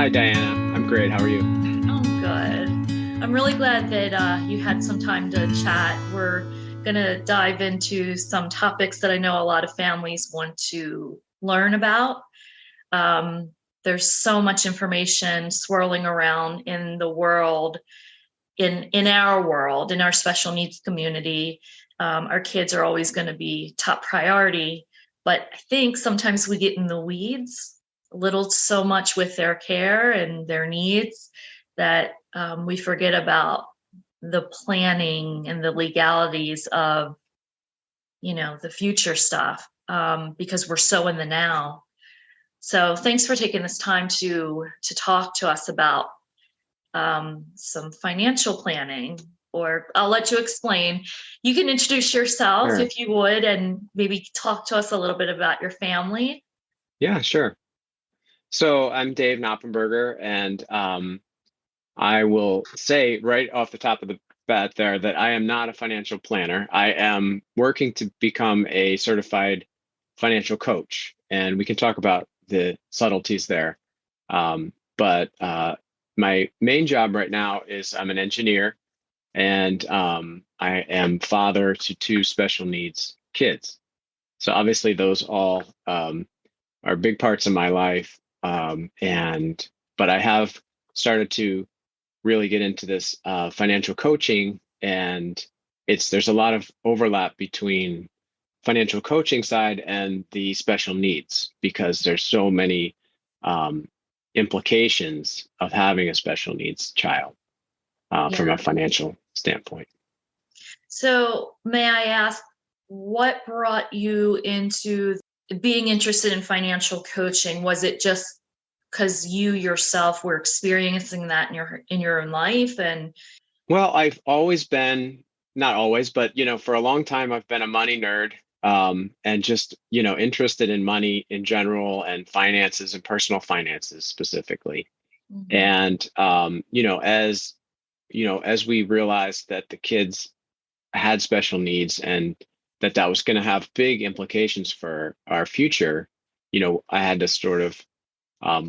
Hi, Diana. I'm great. How are you? Oh, good. I'm really glad that you had some time to chat. We're going to dive into some topics that I know a lot of families want to learn about. Um, there's so much information swirling around in the world, in our world, in our special needs community. Our kids are always going to be top priority, but I think sometimes we get in the weeds a little so much with their care and their needs that we forget about the planning and the legalities of the future stuff, because we're so in the now. So thanks for taking this time to talk to us about some financial planning. Or I'll let you explain. You can introduce yourself Sure. if you would, and maybe talk to us a little bit about your family. Yeah, sure. So I'm Dave Noppenberger, and I will say right off the top of the bat there that I am not a financial planner. I am working to become a certified financial coach, and we can talk about the subtleties there. But my main job right now is I'm an engineer, and I am father to two special needs kids. So obviously those all are big parts of my life. But I have started to really get into this financial coaching, and there's a lot of overlap between financial coaching side and the special needs because there's so many um, implications of having a special needs child from a Yeah. financial standpoint. So may I ask, what brought you into being interested in financial coaching? Was it just because you yourself were experiencing that in your own life? And Well, I've always been, not always, but for a long time I've been a money nerd, and just, interested in money in general and finances and personal finances specifically. Mhm. And as we realized that the kids had special needs and that was going to have big implications for our future, I had to sort of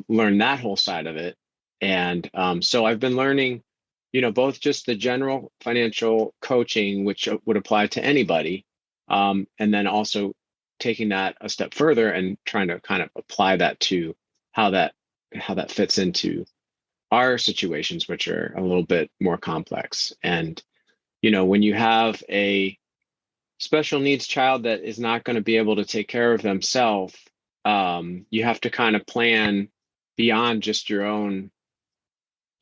learn that whole side of it. And so I've been learning, both just the general financial coaching, which would apply to anybody, and then also taking that a step further and trying to kind of apply that to how that how that fits into our situations, which are a little bit more complex. And when you have a special needs child that is not going to be able to take care of themselves, you have to kind of plan beyond just your own,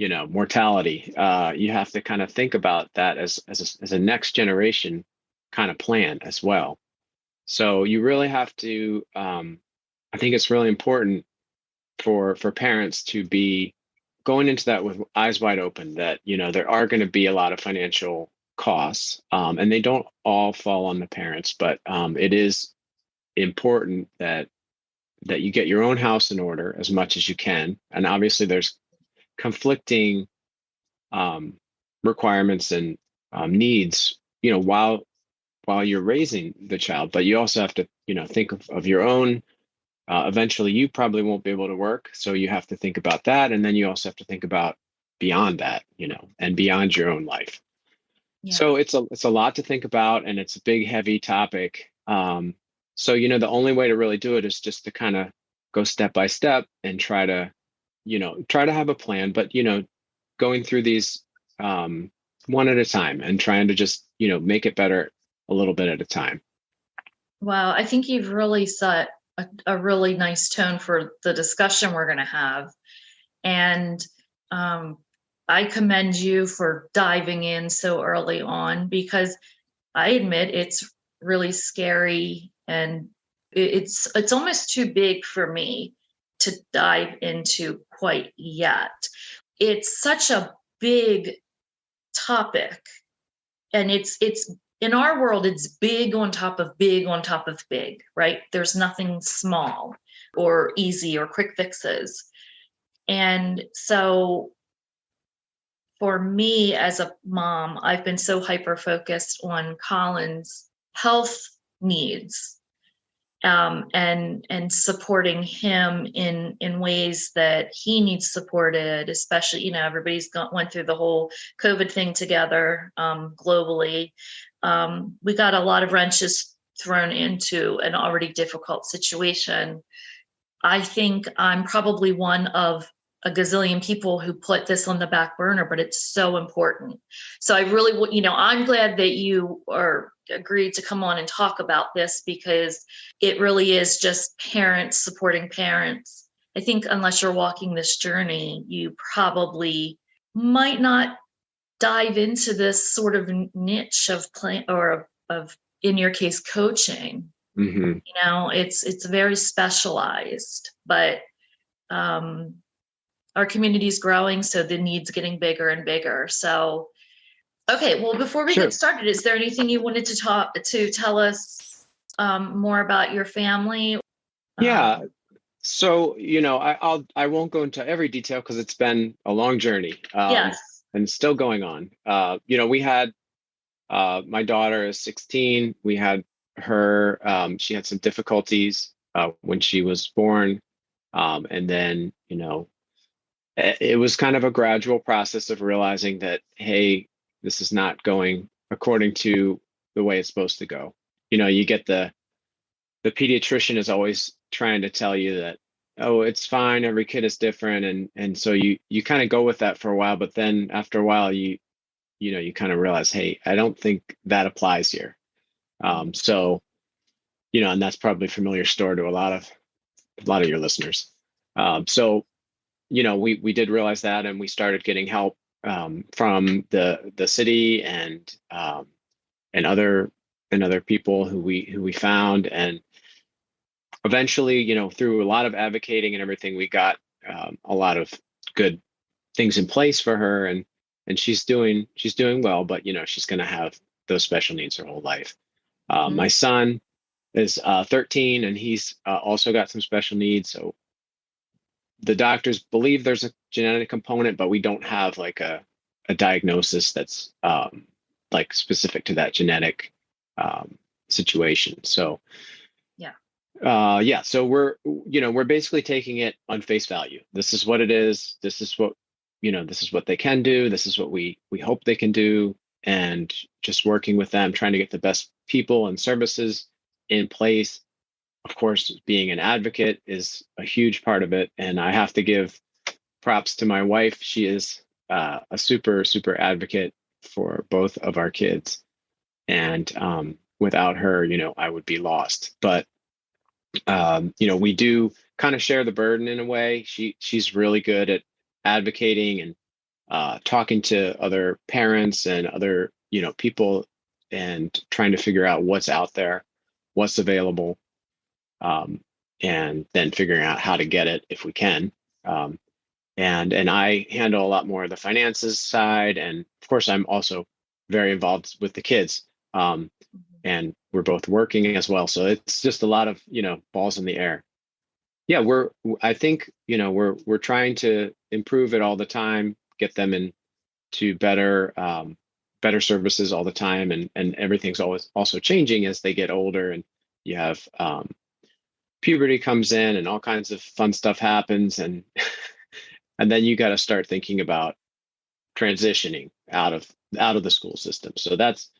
mortality. You have to kind of think about that as a next generation kind of plan as well. So you really have to. I think it's really important for parents to be going into that with eyes wide open that there are going to be a lot of financial costs, and they don't all fall on the parents, but it is important that you get your own house in order as much as you can. And obviously there's conflicting um, requirements and needs, while you're raising the child, but you also have to think of your own. Eventually you probably won't be able to work, so you have to think about that, and then you also have to think about beyond that, and beyond your own life. Yeah. So it's a lot to think about, and it's a big, heavy topic. So the only way to really do it is just to kind of go step by step and try to have a plan, but going through these one at a time and trying to just make it better a little bit at a time. Wow, I think you've really set a really nice tone for the discussion we're going to have. And um, I commend you for diving in so early on, because I admit it's really scary, and it's almost too big for me to dive into quite yet. It's such a big topic, and it's in our world, it's big on top of big on top of big, right? There's nothing small or easy or quick fixes. And so for me as a mom, I've been so hyper focused on Colin's health needs and supporting him in ways that he needs supported, especially, everybody's went through the whole COVID thing together, globally. We got a lot of wrenches thrown into an already difficult situation. I think I'm probably one of a gazillion people who put this on the back burner, but it's so important. So I really, I'm glad that you are agreed to come on and talk about this, because it really is just parents supporting parents. I think unless you're walking this journey, you probably might not dive into this sort of niche of of, in your case, coaching. Mm-hmm. It's very specialized, but our community is growing, so the need's getting bigger and bigger. So, okay, well, before we Sure. get started, is there anything you wanted to tell us more about your family? Yeah. So, I won't go into every detail because it's been a long journey, Yes. and still going on. We had, my daughter is 16. We had her, she had some difficulties when she was born. And then, it was kind of a gradual process of realizing that, hey, this is not going according to the way it's supposed to go. You get the pediatrician is always trying to tell you that, oh, it's fine, every kid is different, and so you kind of go with that for a while, but then after a while you kind of realize, hey, I don't think that applies here. So and that's probably a familiar story to a lot of your listeners. So we did realize that, and we started getting help from the city and other people who we found, and eventually, through a lot of advocating and everything, we got a lot of good things in place for her, and she's doing well, but she's going to have those special needs her whole life. My son is 13, and he's also got some special needs. So the doctors believe there's a genetic component, but we don't have like a diagnosis that's like specific to that genetic situation. So so we're basically taking it on face value. This is what it is. This is what they can do. This is what we hope they can do, and just working with them, trying to get the best people and services in place. Of course, being an advocate is a huge part of it, and I have to give props to my wife. She is a super advocate for both of our kids, and without her, I would be lost. But we do kind of share the burden in a way. She's really good at advocating and talking to other parents and other people, and trying to figure out what's out there, what's available, and then figuring out how to get it if we can. And I handle a lot more of the finances side, and of course I'm also very involved with the kids. And we're both working as well, so it's just a lot of balls in the air. Yeah, I think we're trying to improve it all the time, get them into better services all the time, and everything's always also changing as they get older, and you have puberty comes in, and all kinds of fun stuff happens, and and then you got to start thinking about transitioning out of the school system. So that's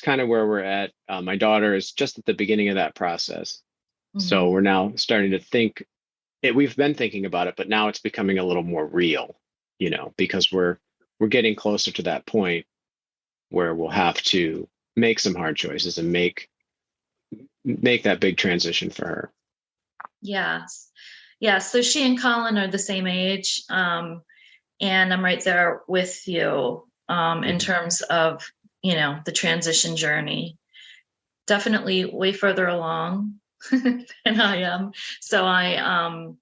kind of where we're at. My daughter is just at the beginning of that process. So we're now starting to think it. We've been thinking about it, but now it's becoming a little more real, because we're getting closer to that point where we'll have to make some hard choices and make that big transition for her. Yes. Yeah. So she and Colin are the same age. And I'm right there with you in terms of, the transition journey. Definitely way further along than I am. So I'm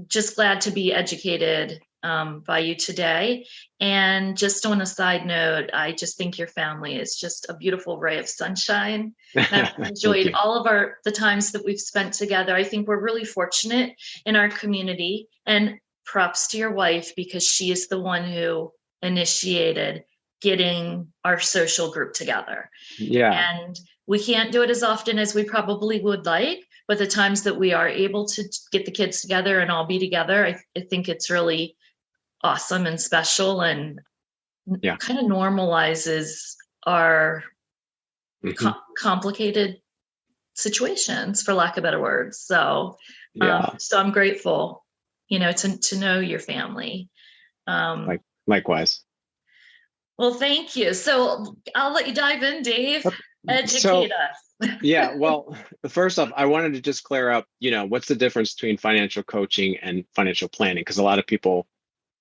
just glad to be educated by you today. And just on a side note, I just think your family is just a beautiful ray of sunshine. And I've enjoyed all of the times that we've spent together. I think we're really fortunate in our community, and props to your wife, because she is the one who initiated getting our social group together. Yeah. And We can't do it as often as we probably would like, but the times that we are able to get the kids together and all be together, I think it's really awesome and special, and kind of normalizes our complicated situations, for lack of better words. So, so I'm grateful, to know your family. Likewise. Well, thank you. So I'll let you dive in, Dave. Educate us. Yeah. Well, first off, I wanted to just clear up, what's the difference between financial coaching and financial planning? Because a lot of people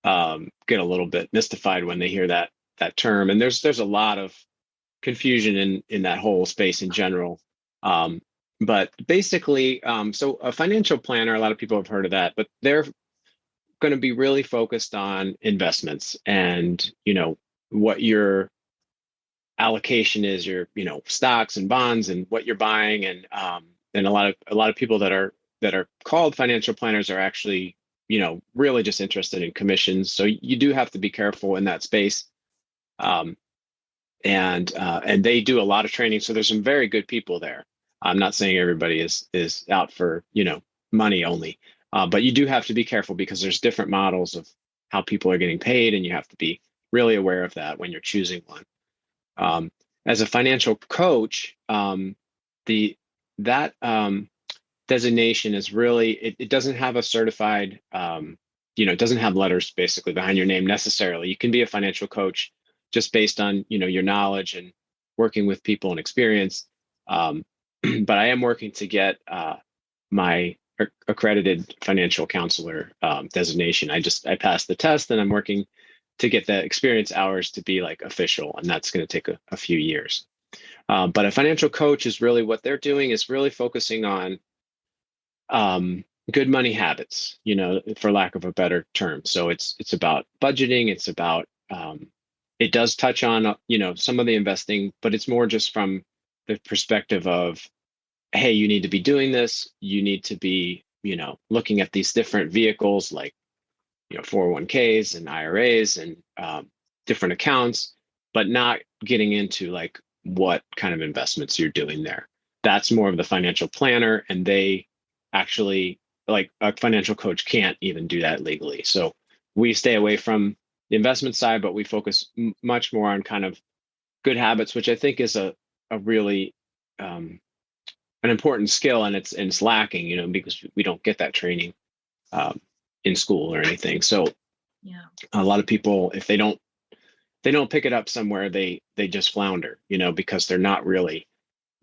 get a little bit mystified when they hear that term, and there's a lot of confusion in that whole space in general. But basically, so a financial planner, a lot of people have heard of that, but they're going to be really focused on investments and, what your allocation is, your, stocks and bonds and what you're buying. And a lot of people that are called financial planners are actually, really just interested in commissions. So you do have to be careful in that space. And they do a lot of training. So there's some very good people there. I'm not saying everybody is out for, money only, but you do have to be careful because there's different models of how people are getting paid, and you have to be really aware of that when you're choosing one. As a financial coach, that designation is really, it doesn't have a certified, it doesn't have letters basically behind your name necessarily. You can be a financial coach just based on, your knowledge and working with people and experience. But I am working to get my accredited financial counselor designation. I passed the test, and I'm working to get the experience hours to be like official, and that's going to take a few years. But a financial coach is really, what they're doing is really focusing on good money habits, for lack of a better term. So it's about budgeting. It's about, it does touch on, some of the investing, but it's more just from the perspective of, hey, you need to be doing this. You need to be, looking at these different vehicles like, 401ks and IRAs and different accounts, but not getting into like what kind of investments you're doing there. That's more of the financial planner, and they actually, like, a financial coach can't even do that legally. So we stay away from the investment side, but we focus much more on kind of good habits, which I think is a really an important skill, and it's lacking, because we don't get that training in school or anything. So a lot of people, if they don't pick it up somewhere, they just flounder, because they're not really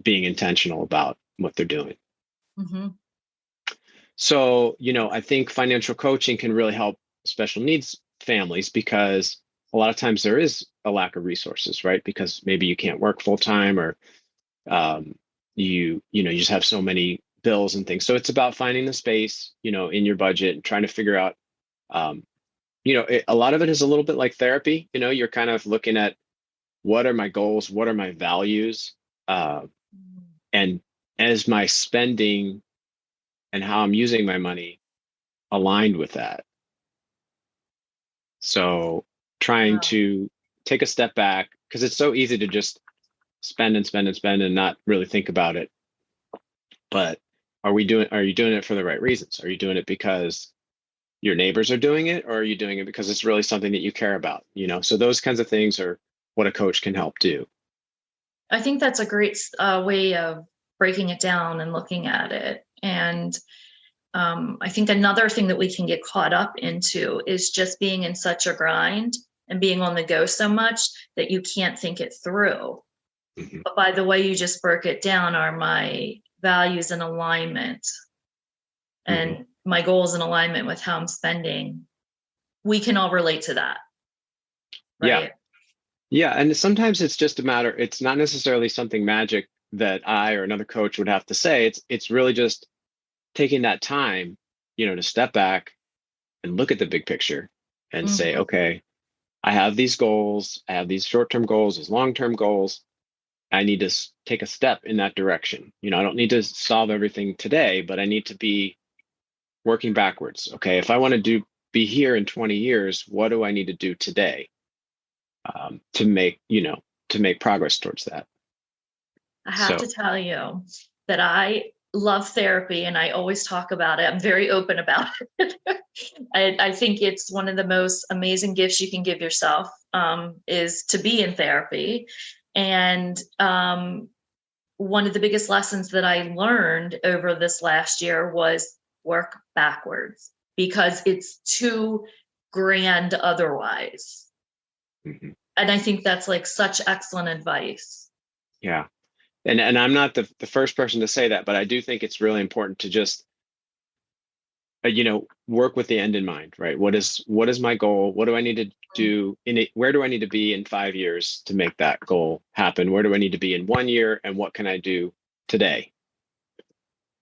being intentional about what they're doing. Mm-hmm. So, I think financial coaching can really help special needs families, because a lot of times there is a lack of resources, right? Because maybe you can't work full time, or you just have so many bills and things. So it's about finding the space, in your budget, and trying to figure out, a lot of it is a little bit like therapy. You're kind of looking at, what are my goals? What are my values? And as my spending and how I'm using my money aligned with that. So trying to take a step back, because it's so easy to just spend and spend and spend and not really think about it. But are you doing it for the right reasons? Are you doing it because your neighbors are doing it, or are you doing it because it's really something that you care about? So those kinds of things are what a coach can help do. I think that's a great way of breaking it down and looking at it. And I think another thing that we can get caught up into is just being in such a grind and being on the go so much that you can't think it through. Mm-hmm. But by the way you just broke it down, are my values in alignment, and mm-hmm. my goals in alignment with how I'm spending? We can all relate to that. Right? Yeah. And sometimes it's just a matter, it's not necessarily something magic that I or another coach would have to say. It's really just taking that time, to step back and look at the big picture and mm-hmm. say, okay, I have these goals. I have these short-term goals, these long-term goals. I need to take a step in that direction. I don't need to solve everything today, but I need to be working backwards. Okay, if I want to be here in 20 years, what do I need to do today to make progress towards that? I have So to tell you that I love therapy and I always talk about it. I'm very open about it. I think it's one of the most amazing gifts you can give yourself, is to be in therapy. And one of the biggest lessons that I learned over this last year was work backwards because it's too grand otherwise. mhm, And I think that's like such excellent advice. yeah. And I'm not the first person to say that, but I do think it's really important to just work with the end in mind, right? What is my goal? What do I need to do in it? Where do I need to be in 5 years to make that goal happen? Where do I need to be in 1 year? And what can I do today?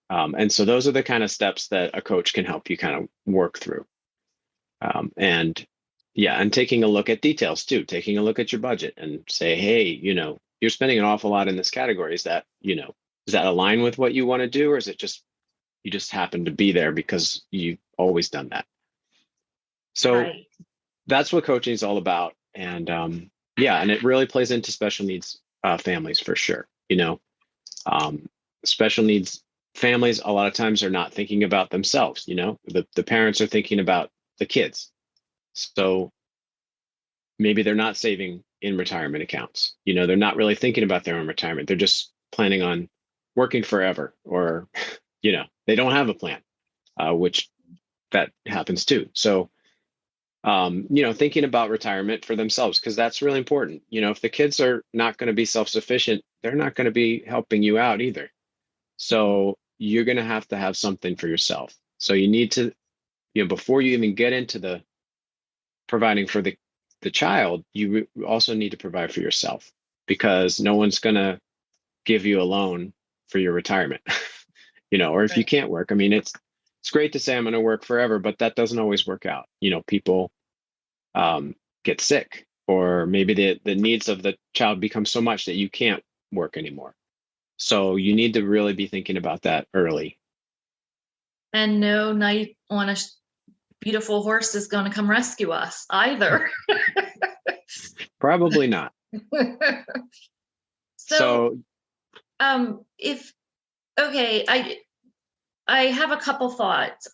And so those are the kind of steps that a coach can help you kind of work through. And yeah, and taking a look at details too, taking a look at your budget and say, hey, you're spending an awful lot in this category. Does that align with what you want to do? Or is it just, you just happen to be there because you've always done that? So Right. that's what coaching is all about. And yeah, and it really plays into special needs families for sure. Um, Special needs families a lot of times are not thinking about themselves. The parents are thinking about the kids. So maybe they're not saving in retirement accounts. They're not really thinking about their own retirement. They're just planning on working forever, or they don't have a plan, which that happens too. So thinking about retirement for themselves, because that's really important. If the kids are not going to be self-sufficient, they're not going to be helping you out either. So you're going to have something for yourself. So you need to, before you even get into the providing for the child, you also need to provide for yourself, because no one's going to give you a loan for your retirement, or if you Right. can't work. I mean, it's great to say I'm going to work forever, but that doesn't always work out. People get sick, or maybe the needs of the child become so much that you can't work anymore. So you need to really be thinking about that early. And no night on a beautiful horse is going to come rescue us either. Probably not. So, So if okay, I have a couple thoughts.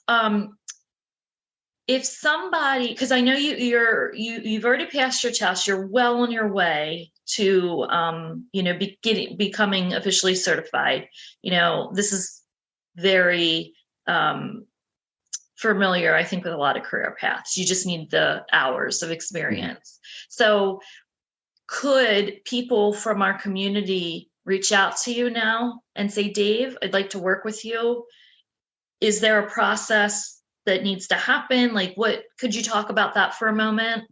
If somebody, because I know you've already passed your test, you're well on your way to becoming officially certified. This is very familiar, I think, with a lot of career paths. You just need the hours of mhm. experience. So could people from our community reach out to you now and say, Dave, I'd like to work with you? Is there a process that needs to happen? Like, what could you talk about that for a moment?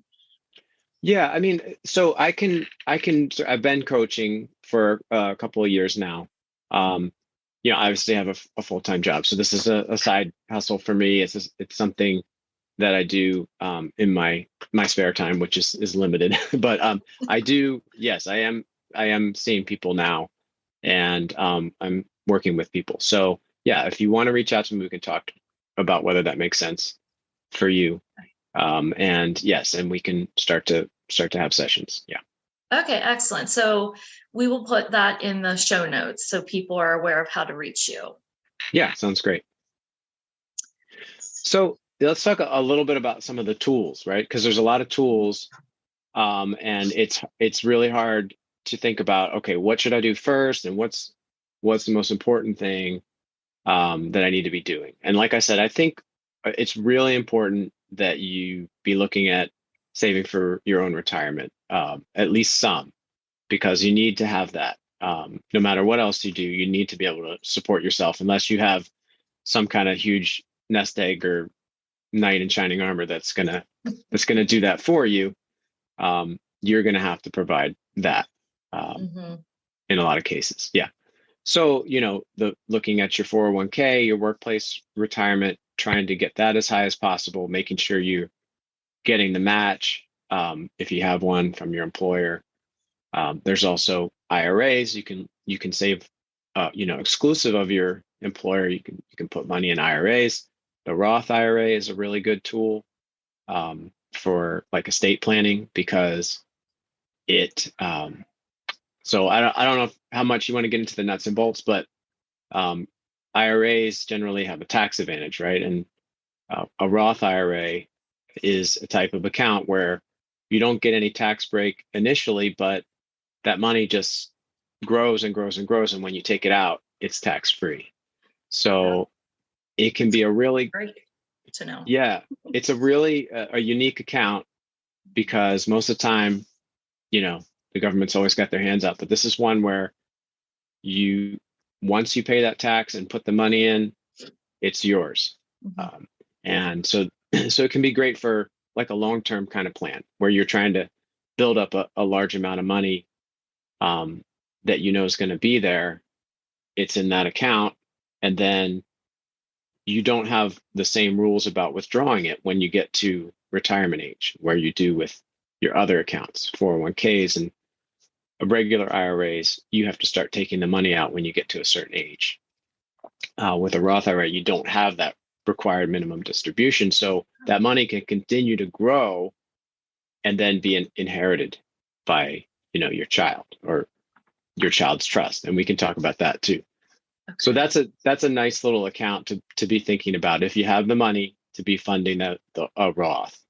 Yeah, I mean, so I've been coaching for a couple of years now. Um, I obviously have a full-time job, so this is a side hustle for me. It's something that I do in my spare time, which is limited. But I do, yes, I am seeing people now, and I'm working with people. So yeah, if you want to reach out to me, we can talk about whether that makes sense for you. And yes, and we can start to have sessions. Yeah. Okay, excellent. So we will put that in the show notes so people are aware of how to reach you. Yeah, sounds great. So let's talk a little bit about some of the tools, right? Because there's a lot of tools, and it's really hard to think about, okay, what should I do first, and what's the most important thing that I need to be doing. And like I said, I think it's really important that you be looking at saving for your own retirement, at least some, because you need to have that. No matter what else you do, you need to be able to support yourself, unless you have some kind of huge nest egg or knight in shining armor that's gonna do that for you. You're gonna have to provide that Mhm. in a lot of cases. Yeah. So, the looking at your 401k, your workplace retirement, trying to get that as high as possible, making sure you're getting the match, if you have one from your employer. There's also IRAs. You can save, exclusive of your employer. You can put money in IRAs. The Roth IRA is a really good tool for like estate planning, because it So I don't know how much you want to get into the nuts and bolts, but um, IRAs generally have a tax advantage, right? And a Roth IRA is a type of account where you don't get any tax break initially, but that money just grows and grows and grows. And when you take it out, it's tax free. Yeah, So it can that's be a really, great to know. yeah, it's a really a unique account because most of the time, the government's always got their hands out. But this is one where you, once you pay that tax and put the money in, it's yours. Mhm. And so, so it can be great for like a long-term kind of plan where you're trying to build up a large amount of money um, that is going to be there. It's in that account, and then you don't have the same rules about withdrawing it when you get to retirement age, where you do with your other accounts, 401ks and regular IRAs. You have to start taking the money out when you get to a certain age. With a Roth IRA, you don't have that required minimum distribution, so that money can continue to grow and then be inherited by your child or your child's trust, and we can talk about that too. So Okay. that's a nice little account to be thinking about if you have the money to be funding a Roth.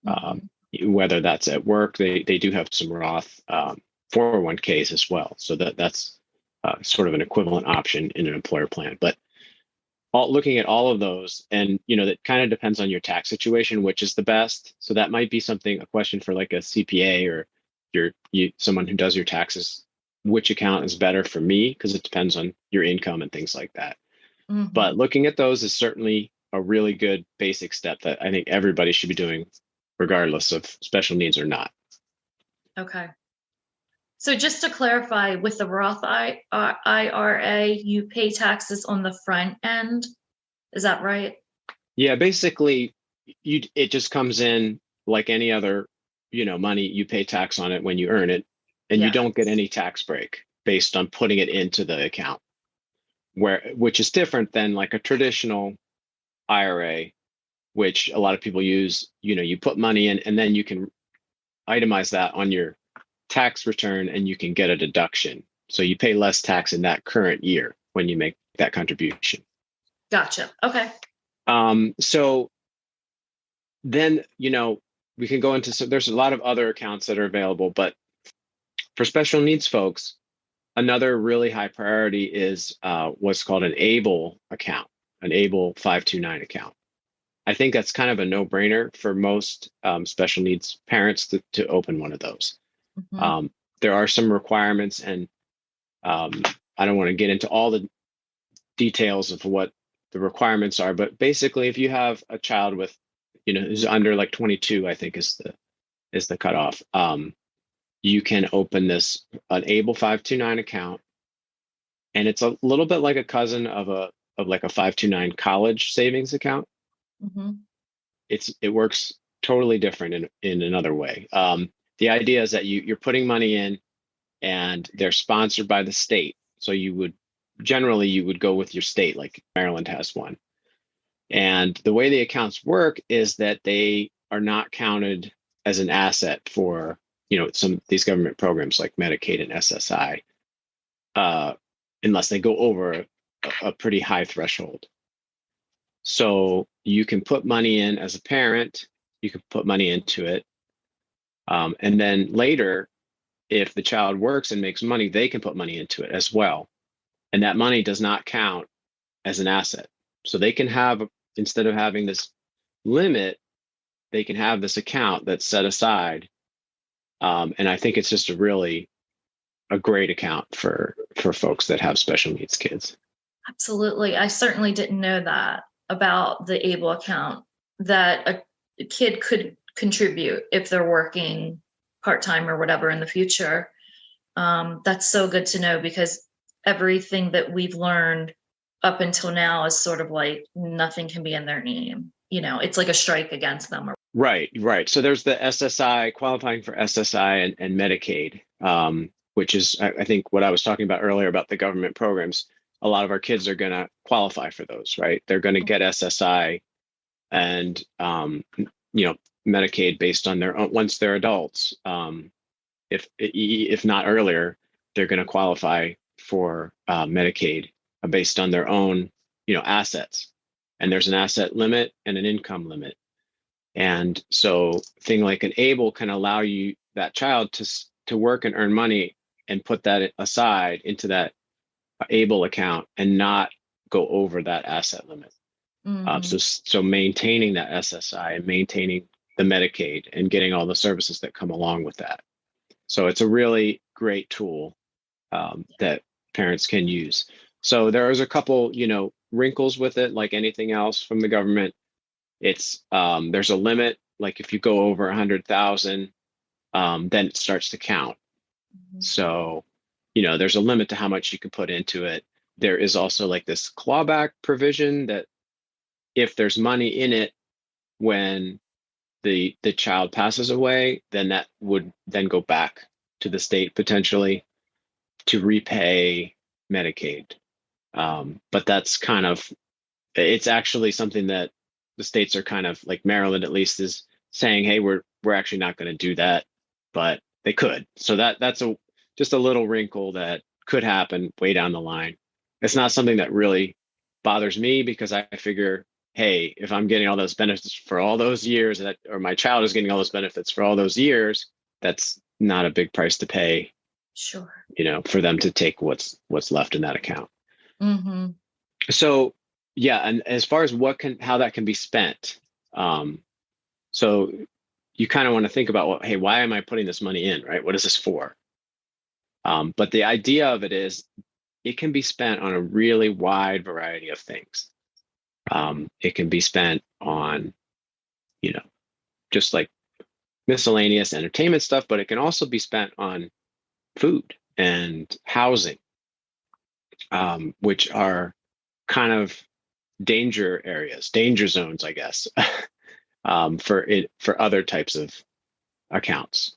Um, Mhm. whether that's at work, they do have some Roth 401ks as well. So that's sort of an equivalent option in an employer plan. But looking at all of those, and that kind of depends on your tax situation, which is the best. So that might be a question for like a CPA or someone who does your taxes. Which account is better for me? Because it depends on your income and things like that. But Mhm. looking at those is certainly a really good basic step that I think everybody should be doing, regardless of special needs or not. Okay. So just to clarify, with the Roth IRA, you pay taxes on the front end. Is that right? Yeah, basically, it just comes in like any other, money. You pay tax on it when you earn it, and you Yeah. don't get any tax break based on putting it into the account, which is different than like a traditional IRA, which a lot of people use. You put money in, and then you can itemize that on your tax return, and you can get a deduction. So you pay less tax in that current year when you make that contribution. Gotcha. Okay. So then we can go into there's a lot of other accounts that are available, but for special needs folks, another really high priority is what's called an able account, an able 529 account. I think that's kind of a no-brainer for most special needs parents to open one of those. Mhm. um, there are some requirements, and I don't want to get into all the details of what the requirements are, but basically if you have a child with who's under like 22, I think is the cutoff. You can open an able 529 account, and it's a little bit like a cousin of like a 529 college savings account. Mhm. It works totally different in another way. The idea is that you're putting money in, and they're sponsored by the state. So you would go with your state, like Maryland has one. And the way the accounts work is that they are not counted as an asset for, some of these government programs like Medicaid and SSI, uh, unless they go over a pretty high threshold. So you can put money in as a parent, you can put money into it. And then later, if the child works and makes money, they can put money into it as well. And that money does not count as an asset. So they can have, instead of having this limit, they can have this account that's set aside. And I think it's just a great account for folks that have special needs kids. Absolutely. I certainly didn't know that about the ABLE account, that a kid could contribute if they're working part-time or whatever in the future. That's so good to know, because everything that we've learned up until now is sort of like nothing can be in their name. It's like a strike against them. Right, right. So there's the SSI, qualifying for SSI and Medicaid, which is, I think, what I was talking about earlier about the government programs. A lot of our kids are going to qualify for those, right? They're going to get SSI and, Medicaid based on their own, once they're adults, if not earlier. they're going to qualify for Medicaid based on their own, assets. And there's an asset limit and an income limit. And so thing like an ABLE can allow that child to work and earn money and put that aside into that ABLE account and not go over that asset limit. So maintaining that SSI and maintaining the Medicaid and getting all the services that come along with that. So it's a really great tool that parents can use. So there's a couple, wrinkles with it, like anything else from the government. It's there's a limit, like if you go over 100,000, then it starts to count. So, there's a limit to how much you can put into it. There is also like this clawback provision that if there's money in it when the child passes away, then that would then go back to the state potentially to repay Medicaid. But that's it's actually something that the states are kind of, like Maryland at least, is saying, hey, we're actually not going to do that, but they could. So that's just a little wrinkle that could happen way down the line. It's not something that really bothers me because I figure, hey, if I'm getting all those benefits for all those years, or my child is getting all those benefits for all those years, that's not a big price to pay. Sure. For them to take what's left in that account. Mm-hmm. So yeah, and as far as how that can be spent, so you kind of want to think about, well, hey, why am I putting this money in, right? What is this for? But the idea of it is it can be spent on a really wide variety of things. It can be spent on, just like miscellaneous entertainment stuff, but it can also be spent on food and housing, which are kind of danger zones, I guess, for other types of accounts.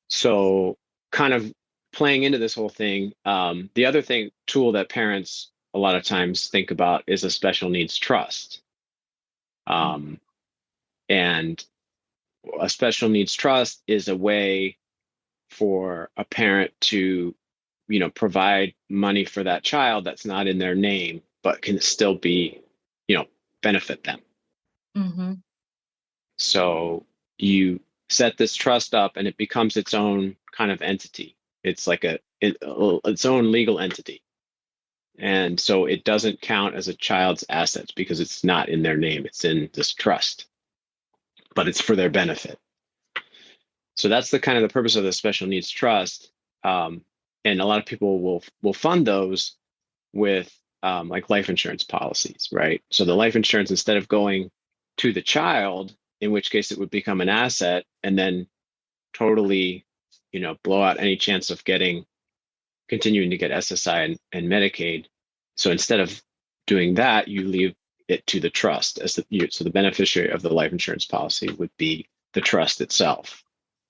So kind of playing into this whole thing, the other tool that parents a lot of times think about is a special needs trust. And a special needs trust is a way for a parent to, provide money for that child that's not in their name, but can still be, benefit them. Mm-hmm. So you set this trust up and it becomes its own kind of entity. It's like its own legal entity. And so it doesn't count as a child's assets because it's not in their name. It's in this trust, but it's for their benefit. So that's the kind of the purpose of the special needs trust. And a lot of people will fund those with like life insurance policies, right? So the life insurance, instead of going to the child, in which case it would become an asset and then totally, blow out any chance of continuing to get SSI and Medicaid. So instead of doing that, you leave it to the trust so the beneficiary of the life insurance policy would be the trust itself.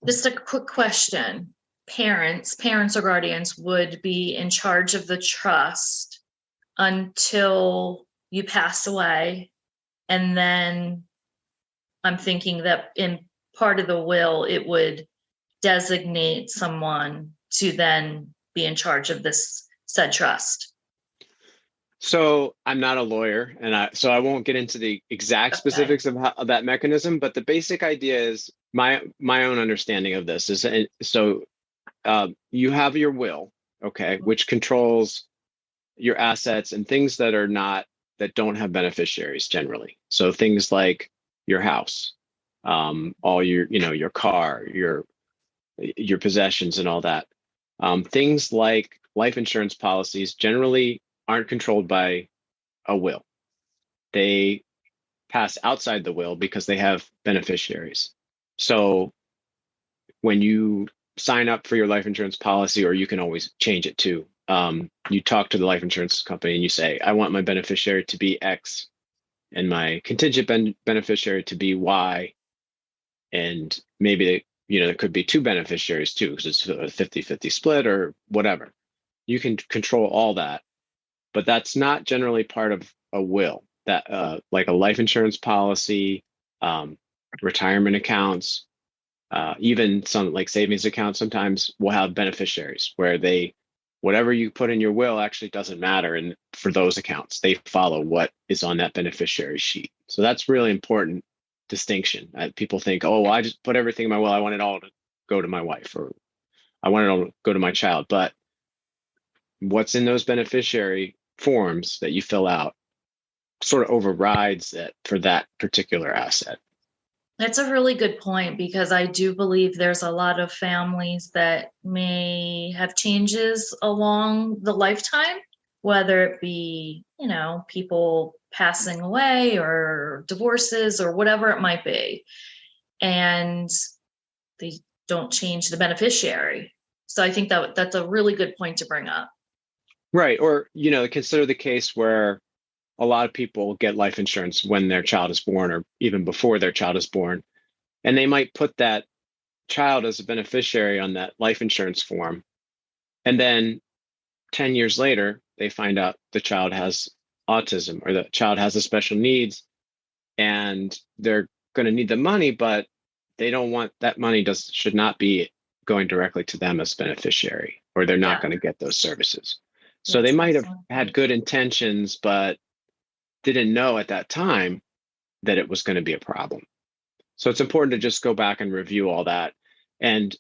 Just a quick question. Parents or guardians would be in charge of the trust until you pass away. And then I'm thinking that in part of the will, it would designate someone to then be in charge of this said trust. So I'm not a lawyer, and so I won't get into the exact specifics of that mechanism. But the basic idea is my own understanding of this is so you have your will, okay, which controls your assets and things that don't have beneficiaries generally. So things like your house, all your car, your possessions, and all that. Things like life insurance policies generally aren't controlled by a will. They pass outside the will because they have beneficiaries. So when you sign up for your life insurance policy, or you can always change it too, you talk to the life insurance company and you say, I want my beneficiary to be X and my contingent beneficiary to be Y. And maybe there could be two beneficiaries too, because it's a 50-50 split or whatever. You can control all that. But that's not generally part of a will. That like a life insurance policy, retirement accounts, Even some like savings accounts sometimes will have beneficiaries where whatever you put in your will actually doesn't matter. And for those accounts, they follow what is on that beneficiary sheet. So that's really important distinction. People think, oh, well, I just put everything in my will. I want it all to go to my wife, or I want it all to go to my child. But what's in those beneficiary forms that you fill out sort of overrides it for that particular asset. That's a really good point, because I do believe there's a lot of families that may have changes along the lifetime, whether it be, people passing away or divorces or whatever it might be. And they don't change the beneficiary. So I think that's a really good point to bring up. Right. Or, consider the case where a lot of people get life insurance when their child is born or even before their child is born. And they might put that child as a beneficiary on that life insurance form. And then 10 years later, they find out the child has autism or the child has a special needs, and they're going to need the money, but they don't want that money should not be going directly to them as beneficiary, or they're not going to get those services. So they might have had good intentions, but didn't know at that time that it was going to be a problem. So it's important to just go back and review all that. And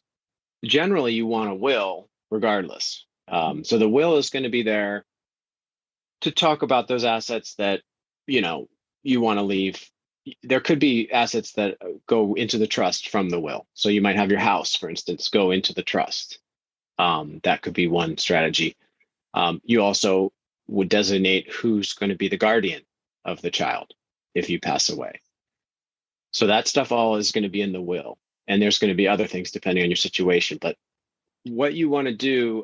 generally, you want a will regardless. So the will is going to be there to talk about those assets that, you want to leave. There could be assets that go into the trust from the will. So you might have your house, for instance, go into the trust. That could be one strategy. You also would designate who's going to be the guardian of the child if you pass away. So that stuff all is going to be in the will. And there's going to be other things depending on your situation. But what you want to do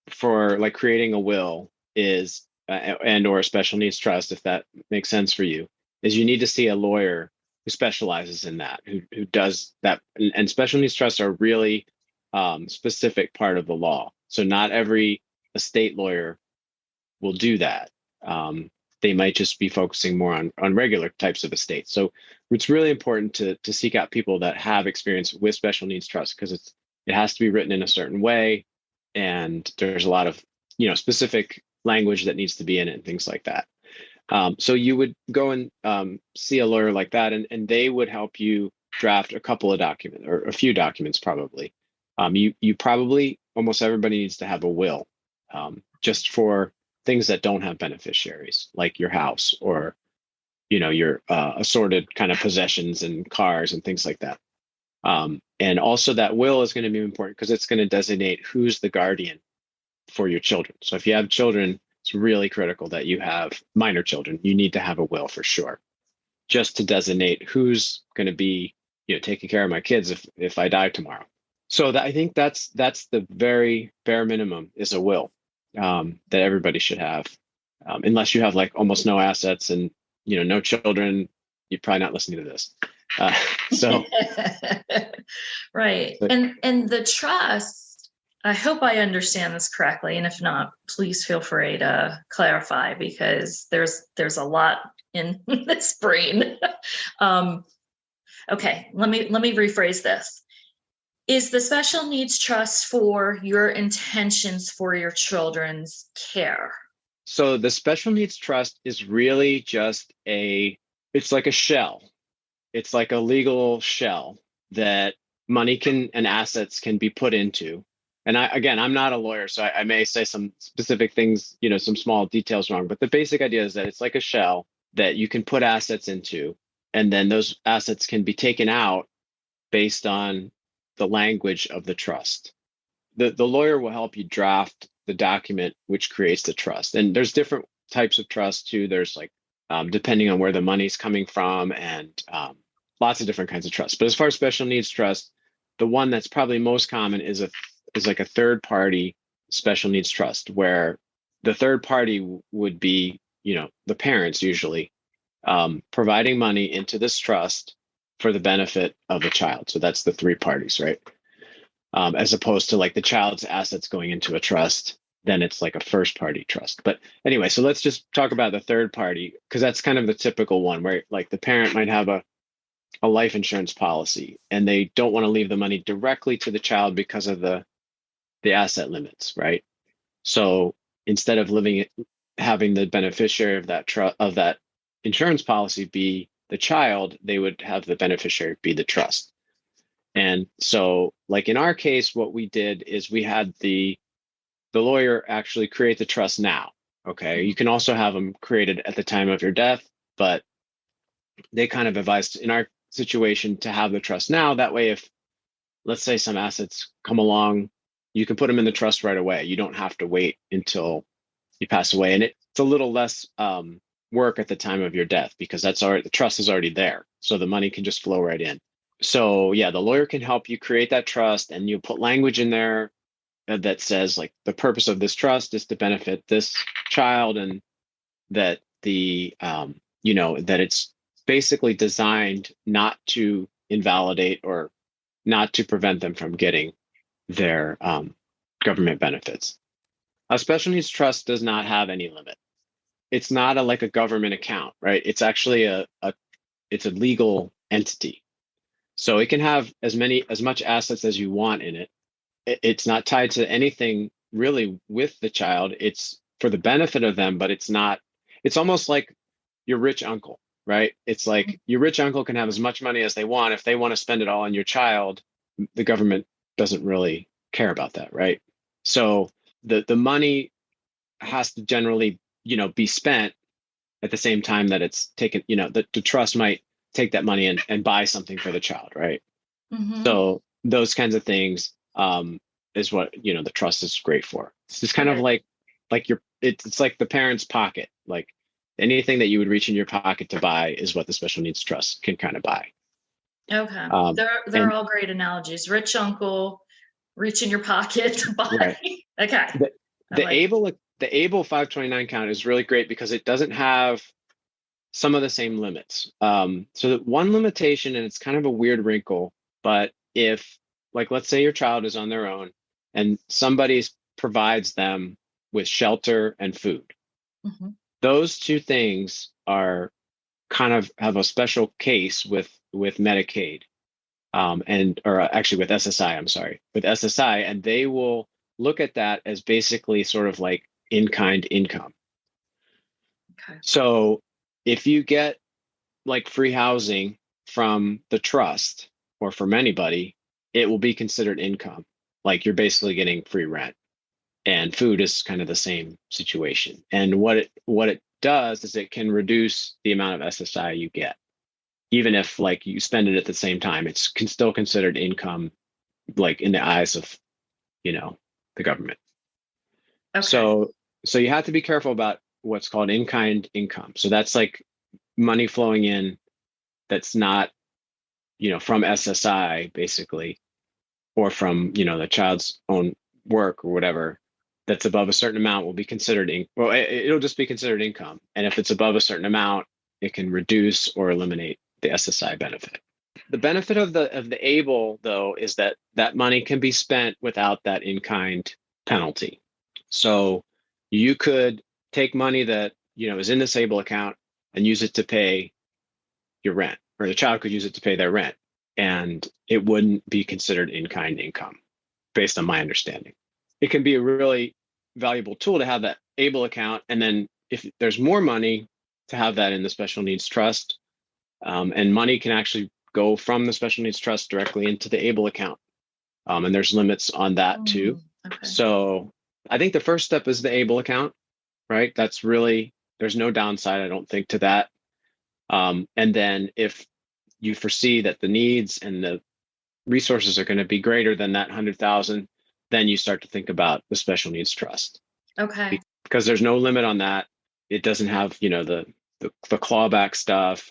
for like creating a will is, and or a special needs trust, if that makes sense for you, is you need to see a lawyer who specializes in that, who does that. And special needs trusts are really specific part of the law. So not every estate lawyer will do that. They might just be focusing more on regular types of estates. So it's really important to seek out people that have experience with special needs trusts, because it has to be written in a certain way, and there's a lot of specific language that needs to be in it and things like that. So you would go and see a lawyer like that, and they would help you draft a couple of documents, or a few documents probably. You probably, almost everybody needs to have a will, just for things that don't have beneficiaries, like your house or your assorted kind of possessions and cars and things like that. And also that will is going to be important because it's going to designate who's the guardian for your children. So if you have children, it's really critical that you have minor children. You need to have a will for sure, just to designate who's going to be taking care of my kids if I die tomorrow. So I think that's the very bare minimum, is a will that everybody should have, unless you have like almost no assets and no children. You're probably not listening to this. So right. And the trust, I hope I understand this correctly, and if not, please feel free to clarify, because there's a lot in this brain. Okay, let me rephrase this. Is the special needs trust for your intentions for your children's care? So the special needs trust is really just it's like a shell. It's like a legal shell that money and assets can be put into. And I'm not a lawyer, so I may say some specific things, some small details wrong, but the basic idea is that it's like a shell that you can put assets into, and then those assets can be taken out based on the language of the trust. The lawyer will help you draft the document which creates the trust. And there's different types of trust too. There's like, depending on where the money's coming from, and lots of different kinds of trust. But as far as special needs trust, the one that's probably most common is like a third party special needs trust, where the third party would be, the parents usually, providing money into this trust for the benefit of the child. So that's the three parties, right? As opposed to like the child's assets going into a trust, then it's like a first party trust. But anyway, so let's just talk about the third party, because that's kind of the typical one, where like the parent might have a a life insurance policy, and they don't want to leave the money directly to the child because of the asset limits, right? So instead of having the beneficiary of that insurance policy be the child, they would have the beneficiary be the trust. And so, like in our case, what we did is we had the lawyer actually create the trust now. Okay, you can also have them created at the time of your death, but they kind of advised in our situation to have the trust now. That way, if let's say some assets come along, you can put them in the trust right away. You don't have to wait until you pass away, and it's a little less work at the time of your death because the trust is already there, so the money can just flow right in. So yeah, the lawyer can help you create that trust, and you put language in there that says like the purpose of this trust is to benefit this child, and that that it's basically designed not to invalidate or not to prevent them from getting their government benefits. A special needs trust does not have any limit. It's not like a government account, right? It's actually it's a legal entity. So it can have as much assets as you want in it. It's not tied to anything really with the child. It's for the benefit of them, but it's almost like your rich uncle, right? It's like your rich uncle can have as much money as they want. If they want to spend it all on your child, the government doesn't really care about that, right? So the money has to generally, be spent at the same time that it's taken, the trust might take that money and buy something for the child, right? Mm-hmm. So those kinds of things is what, the trust is great for. It's just kind of like it's like the parent's pocket. Like anything that you would reach in your pocket to buy is what the special needs trust can kind of buy. Okay. They're all great analogies. Rich uncle, reach in your pocket to buy. Right. Okay. The ABLE 529 count is really great because it doesn't have some of the same limits. So that one limitation, and it's kind of a weird wrinkle, but if, like, let's say your child is on their own and somebody provides them with shelter and food, mm-hmm. those two things are kind of have a special case with Medicaid, or actually with SSI, I'm sorry, with SSI, and they will look at that as basically sort of like in-kind income. Okay. So if you get like free housing from the trust or from anybody, it will be considered income. Like you're basically getting free rent, and food is kind of the same situation. And what it does is it can reduce the amount of SSI you get, even if like you spend it at the same time. It's still considered income, like in the eyes of, the government. Okay. So you have to be careful about what's called in-kind income. So that's like money flowing in that's not, from SSI basically, or from, the child's own work or whatever, that's above a certain amount will be considered, it'll just be considered income. And if it's above a certain amount, it can reduce or eliminate the SSI benefit. The benefit of the ABLE, though, is that money can be spent without that in-kind penalty. So you could take money that, is in this ABLE account and use it to pay your rent, or the child could use it to pay their rent, and it wouldn't be considered in-kind income, based on my understanding. It can be a really valuable tool to have that ABLE account, and then if there's more money, to have that in the special needs trust, and money can actually go from the special needs trust directly into the ABLE account, and there's limits on that too. Okay. So I think the first step is the ABLE account, right? That's really, there's no downside, I don't think, to that. And then if you foresee that the needs and the resources are going to be greater than that 100,000, then you start to think about the special needs trust. Okay. Because there's no limit on that. It doesn't have, the clawback stuff.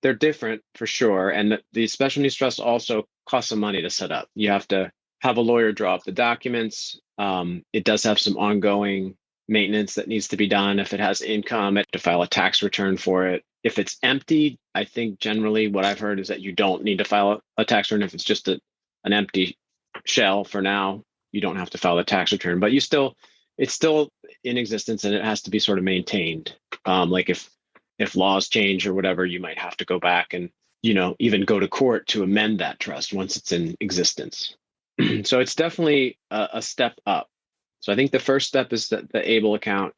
They're different for sure. And the special needs trust also costs some money to set up. You have to have a lawyer draw up the documents. It does have some ongoing maintenance that needs to be done. If it has income, it to file a tax return for it. If it's empty, I think generally what I've heard is that you don't need to file a tax return. If it's just an empty shell for now, you don't have to file a tax return, but it's still in existence, and it has to be sort of maintained. Like if laws change or whatever, you might have to go back and even go to court to amend that trust once it's in existence. So it's definitely a step up. So I think the first step is the ABLE account.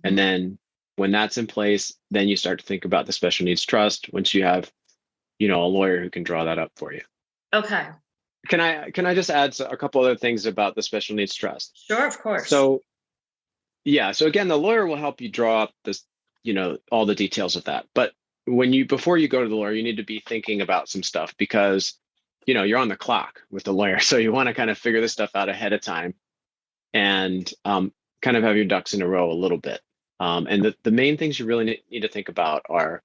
And then when that's in place, then you start to think about the special needs trust once you have, a lawyer who can draw that up for you. Okay. Can I just add a couple other things about the special needs trust? Sure, of course. So yeah, so again, the lawyer will help you draw up this, all the details of that. But before you go to the lawyer, you need to be thinking about some stuff because, you're on the clock with the lawyer. So you want to kind of figure this stuff out ahead of time and kind of have your ducks in a row a little bit. And the main things you really need to think about are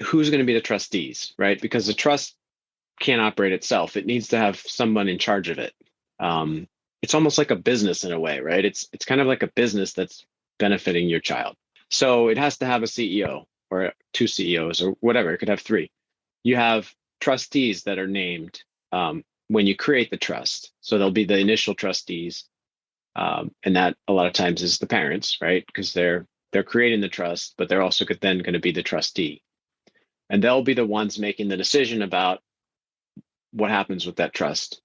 who's going to be the trustees, right? Because the trust can't operate itself. It needs to have someone in charge of it. It's almost like a business in a way, right? It's kind of like a business that's benefiting your child. So it has to have a CEO or 2 CEOs or whatever. It could have 3. You have trustees that are named when you create the trust. So there'll be the initial trustees. And that a lot of times is the parents, right? Because they're creating the trust, but they're also then going to be the trustee. And they'll be the ones making the decision about what happens with that trust.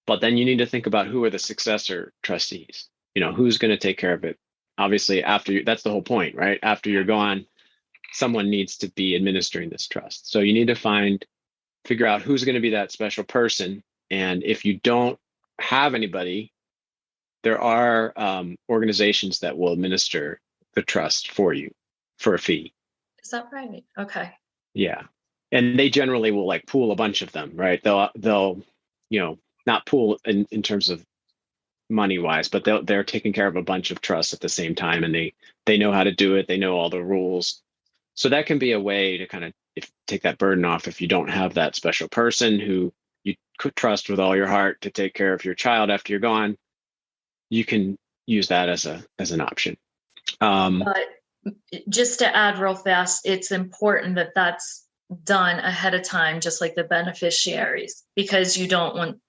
But then you need to think about who are the successor trustees, who's going to take care of it. Obviously, that's the whole point, right? After you're gone, someone needs to be administering this trust. So you need to figure out who's going to be that special person. And if you don't have anybody, there are organizations that will administer the trust for you for a fee. Is that right? Okay. Yeah. And they generally will pool a bunch of them, right? They'll not pool in terms of money wise, but they're taking care of a bunch of trusts at the same time, and they know how to do it. They know all the rules. So that can be a way to kind of take that burden off if you don't have that special person who you could trust with all your heart to take care of your child after you're gone. You can use that as an option. But just to add real fast, it's important that that's done ahead of time, just like the beneficiaries, because you don't want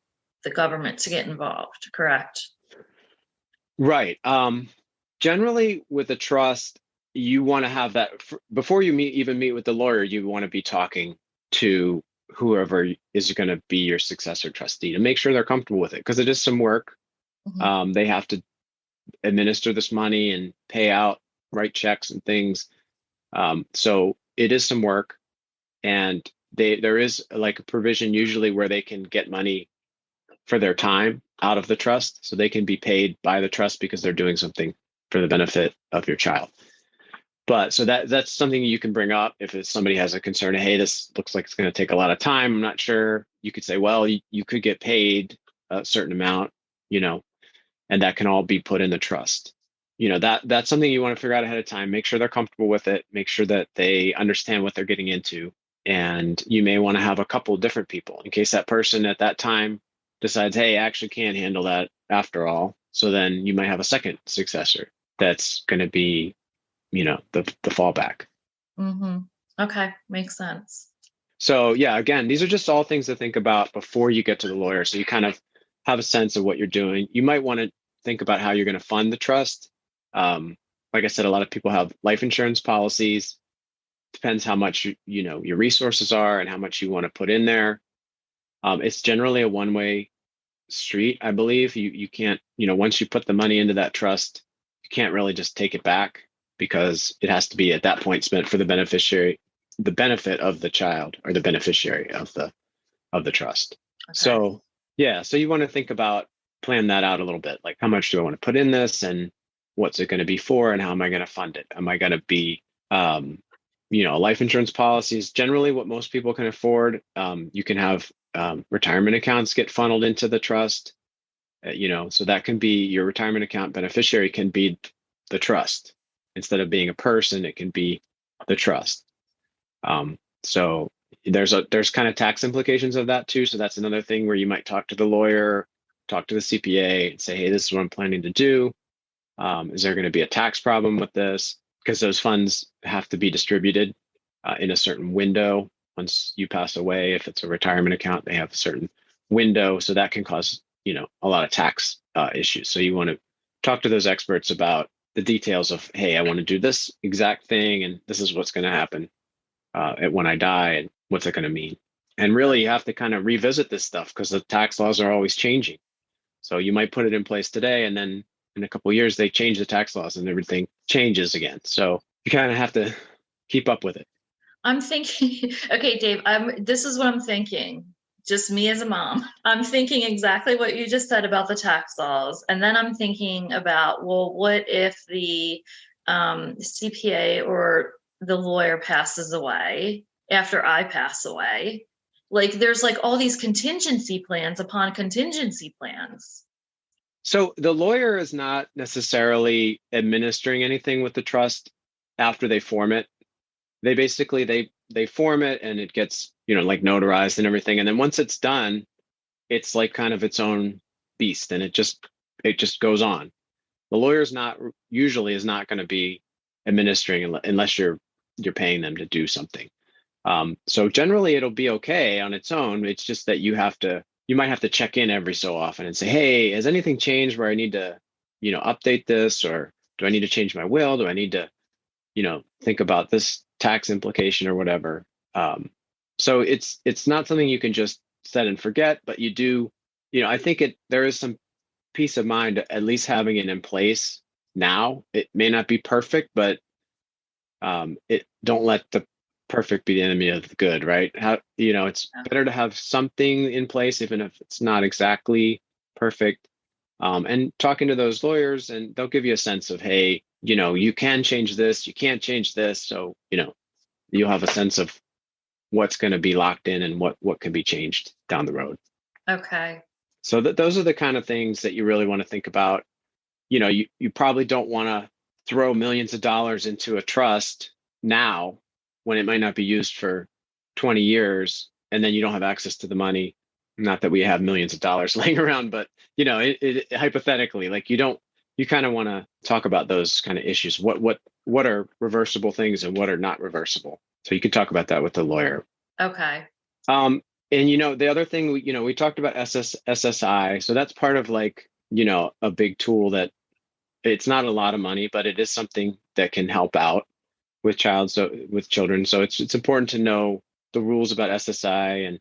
the government to get involved, correct? Right. Generally, with a trust, you want to have that before you even meet with the lawyer. You want to be talking to whoever is going to be your successor trustee to make sure they're comfortable with it, because it is some work. They have to administer this money and pay out, write checks and things. So it is some work, and there is a provision usually where they can get money for their time out of the trust, so they can be paid by the trust because they're doing something for the benefit of your child. But so that's something you can bring up if somebody has a concern. Hey, this looks like it's going to take a lot of time. I'm not sure. You could say, well, you could get paid a certain amount, and that can all be put in the trust. That's something you want to figure out ahead of time. Make sure they're comfortable with it. Make sure that they understand what they're getting into. And you may want to have a couple of different people in case that person at that time decides, hey, I actually can't handle that after all. So then you might have a second successor that's going to be, the fallback. Okay, makes sense. So yeah, again, these are just all things to think about before you get to the lawyer. So you kind of have a sense of what you're doing. You might want to think about how you're going to fund the trust. Like I said, a lot of people have life insurance policies. Depends how much your resources are and how much you want to put in there. It's generally a one-way street, I believe. You can't, once you put the money into that trust, you can't really just take it back, because it has to be at that point spent for the benefit of the child or the beneficiary of the trust. Okay. So yeah, so you want to think about, plan that out a little bit. Like, how much do I want to put in this, and what's it going to be for, and how am I going to fund it? Am I going to be, life insurance policies, generally what most people can afford. You can have retirement accounts get funneled into the trust, so that can be your retirement account beneficiary can be the trust. Instead of being a person, it can be the trust. So there's kind of tax implications of that too. So that's another thing where you might talk to the lawyer, talk to the CPA, and say, hey, this is what I'm planning to do. Is there going to be a tax problem with this? Because those funds have to be distributed in a certain window. Once you pass away, if it's a retirement account, they have a certain window. So that can cause, a lot of tax issues. So you want to talk to those experts about the details of, hey, I want to do this exact thing, and this is what's going to happen when I die. And what's it going to mean? And really, you have to kind of revisit this stuff because the tax laws are always changing. So you might put it in place today, and then in a couple of years, they change the tax laws and everything changes again. So you kind of have to keep up with it. I'm thinking, okay, Dave, this is what I'm thinking. Just me as a mom. I'm thinking exactly what you just said about the tax laws. And then I'm thinking about, well, what if the CPA or the lawyer passes away after I pass away? Like there's like all these contingency plans upon contingency plans. So the lawyer is not necessarily administering anything with the trust after they form it. They basically they form it and it gets, like notarized and everything. And then once it's done, it's like kind of its own beast, and it just goes on. The lawyer's not usually is not going to be administering unless you're paying them to do something. So generally it'll be okay on its own. It's just that you might have to check in every so often and say, hey, has anything changed where I need to, update this, or do I need to change my will? Do I need to, think about this tax implication or whatever? So it's not something you can just set and forget, but you do, I think there is some peace of mind at least having it in place now. It may not be perfect, but don't let the perfect be the enemy of the good, right? It's better to have something in place, even if it's not exactly perfect. And talking to those lawyers, and they'll give you a sense of, hey, you can change this, you can't change this. So, you'll have a sense of what's going to be locked in and what can be changed down the road. Okay. So those are the kind of things that you really want to think about. You probably don't want to throw millions of dollars into a trust now when it might not be used for 20 years, and then you don't have access to the money. Not that we have millions of dollars laying around, but hypothetically, like you kind of want to talk about those kind of issues. What are reversible things and what are not reversible? So you could talk about that with the lawyer. Okay. And the other thing, we talked about SSI. So that's part of like, a big tool that it's not a lot of money, but it is something that can help out with children. So it's important to know the rules about SSI and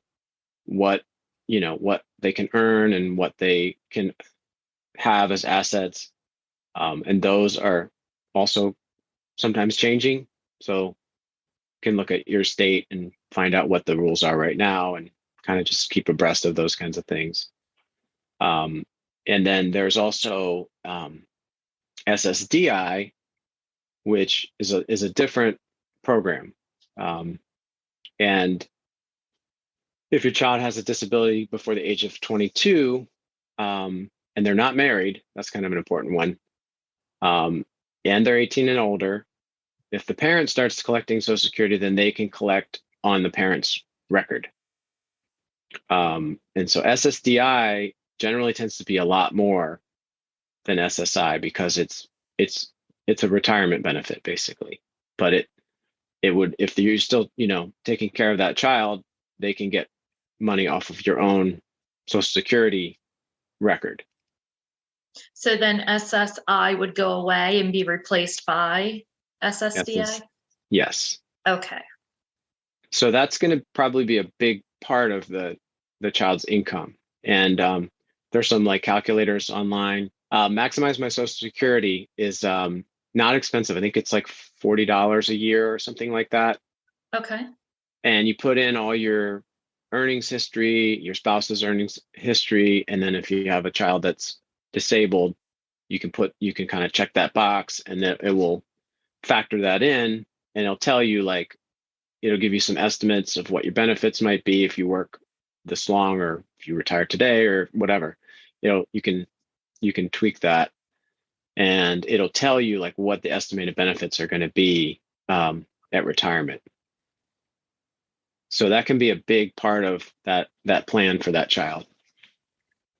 what they can earn and what they can have as assets. And those are also sometimes changing. So you can look at your state and find out what the rules are right now and kind of just keep abreast of those kinds of things. And then there's also SSDI, which is a different program. And if your child has a disability before the age of 22, and they're not married, that's kind of an important one. And they're 18 and older. If the parent starts collecting Social Security, then they can collect on the parent's record. And so SSDI generally tends to be a lot more than SSI because it's a retirement benefit basically. But it would, if you're still taking care of that child, they can get money off of your own Social Security record. So then SSI would go away and be replaced by SSDI? Yes. Okay. So that's going to probably be a big part of the child's income. And there's some like calculators online. Maximize My Social Security is not expensive. I think it's like $40 a year or something like that. Okay. And you put in all your earnings history, your spouse's earnings history, and then if you have a child that's disabled, you can kind of check that box, and then it will factor that in, and it'll tell you it'll give you some estimates of what your benefits might be if you work this long or if you retire today or whatever. You can tweak that, and it'll tell you what the estimated benefits are going to be at retirement. So that can be a big part of that plan for that child.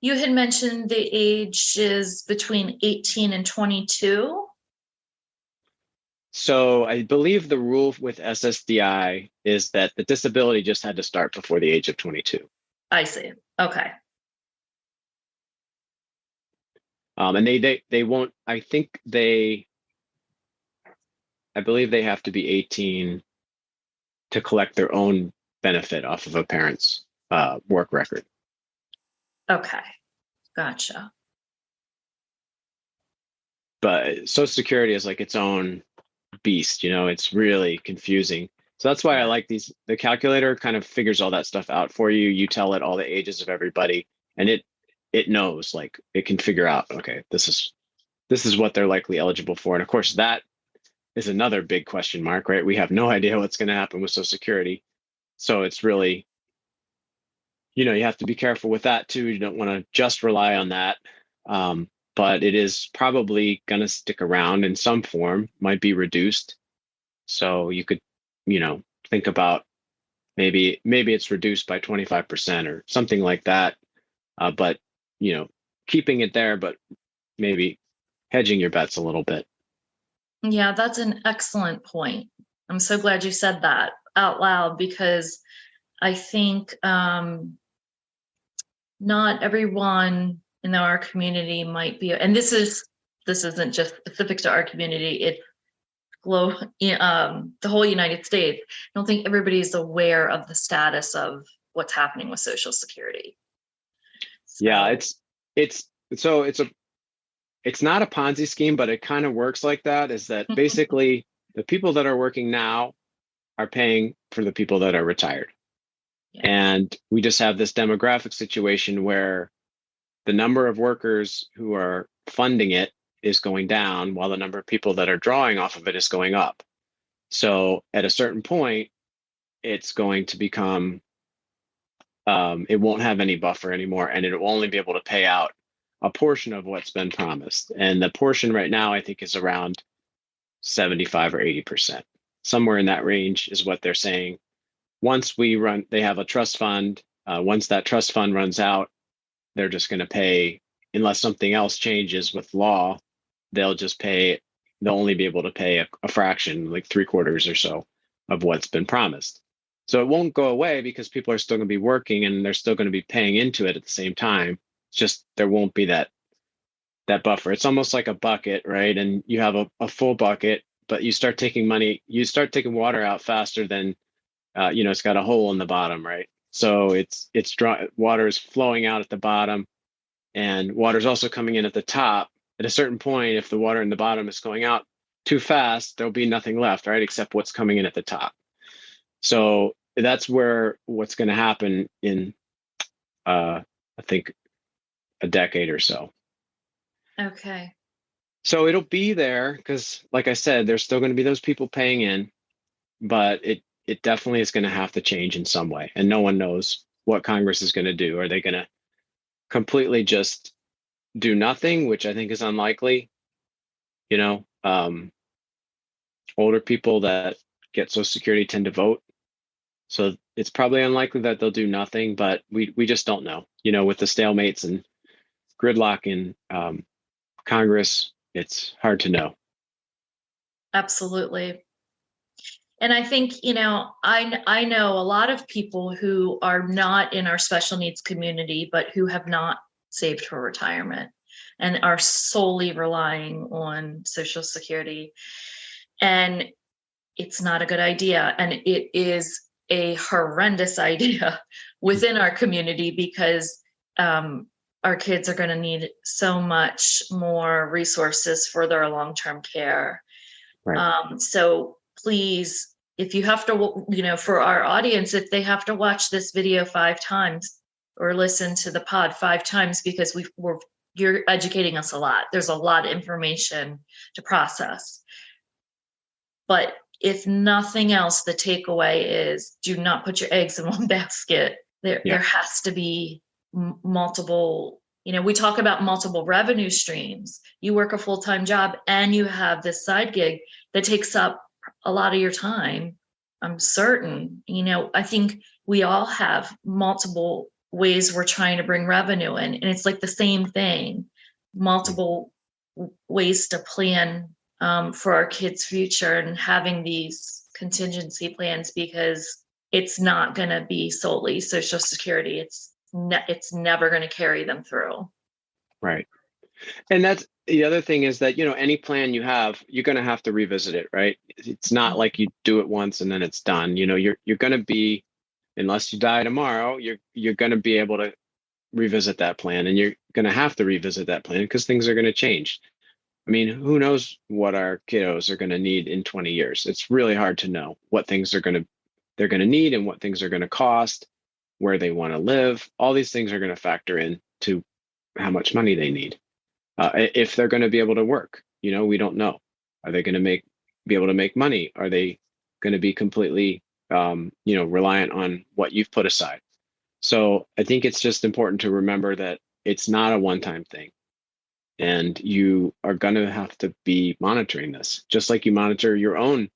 You had mentioned the age is between 18 and 22. So I believe the rule with SSDI is that the disability just had to start before the age of 22. I see. Okay. And they won't, I believe they have to be 18 to collect their own benefit off of a parent's work record. Okay, gotcha. But Social Security is like its own beast, it's really confusing. So that's why I like these. The calculator kind of figures all that stuff out for you. You tell it all the ages of everybody, and it knows, like, it can figure out, okay, this is what they're likely eligible for. And of course, that is another big question mark, right? We have no idea what's going to happen with Social Security. So it's really, you have to be careful with that too. You don't want to just rely on that. But it is probably going to stick around in some form, might be reduced. So you could, think about maybe it's reduced by 25% or something like that. But, keeping it there, but maybe hedging your bets a little bit. Yeah, that's an excellent point. I'm so glad you said that out loud, because I think not everyone in our community might be, and this isn't just specific to our community, it's the whole United States. I don't think everybody's aware of the status of what's happening with Social Security. So. Yeah, it's not a Ponzi scheme, but it kind of works like that, is that basically the people that are working now are paying for the people that are retired. Yeah. And we just have this demographic situation where the number of workers who are funding it is going down while the number of people that are drawing off of it is going up. So at a certain point, it's going to become, it won't have any buffer anymore, and it will only be able to pay out a portion of what's been promised. And the portion right now, I think, is around 75 or 80%. Somewhere in that range is what they're saying. Once they have a trust fund. Once that trust fund runs out, they're just going to pay, unless something else changes with law, they'll only be able to pay a fraction, like 3/4 or so of what's been promised. So it won't go away because people are still going to be working and they're still going to be paying into it at the same time. It's just there won't be that buffer. It's almost like a bucket, right? And you have a full bucket, but you start taking water out faster than, it's got a hole in the bottom, right? So water is flowing out at the bottom, and water is also coming in at the top. At a certain point, if the water in the bottom is going out too fast, there'll be nothing left, right? Except what's coming in at the top. So that's what's going to happen in, I think, a decade or so. Okay. So it'll be there because, like I said, there's still going to be those people paying in, but it definitely is going to have to change in some way. And no one knows what Congress is going to do. Are they going to completely just do nothing, which I think is unlikely? Older people that get Social Security tend to vote. So it's probably unlikely that they'll do nothing, but we just don't know. With the stalemates and gridlock in Congress, it's hard to know. Absolutely. And I think, I know a lot of people who are not in our special needs community, but who have not saved for retirement and are solely relying on Social Security. And it's not a good idea. And it is a horrendous idea within our community because our kids are going to need so much more resources for their long-term care. Right. So please, if you have to, for our audience, if they have to watch this video 5 times or listen to the pod 5 times, because you're educating us a lot. There's a lot of information to process. But if nothing else, the takeaway is do not put your eggs in one basket. There has to be multiple, we talk about multiple revenue streams. You work a full-time job and you have this side gig that takes up a lot of your time. I'm certain, I think we all have multiple ways we're trying to bring revenue in, and it's like the same thing, multiple ways to plan for our kids' future and having these contingency plans, because it's not going to be solely Social Security. It's never going to carry them through. Right. And that's the other thing, is that, any plan you have, you're going to have to revisit it, right? It's not like you do it once and then it's done. You're going to be unless you die tomorrow, you're going to be able to revisit that plan, and you're going to have to revisit that plan because things are going to change. I mean, who knows what our kiddos are going to need in 20 years? It's really hard to know what things they're going to need and what things are going to cost, where they want to live. All these things are going to factor in to how much money they need. If they're going to be able to work, we don't know. Are they going to be able to make money? Are they going to be completely, reliant on what you've put aside? So I think it's just important to remember that it's not a one-time thing. And you are going to have to be monitoring this, just like you monitor your own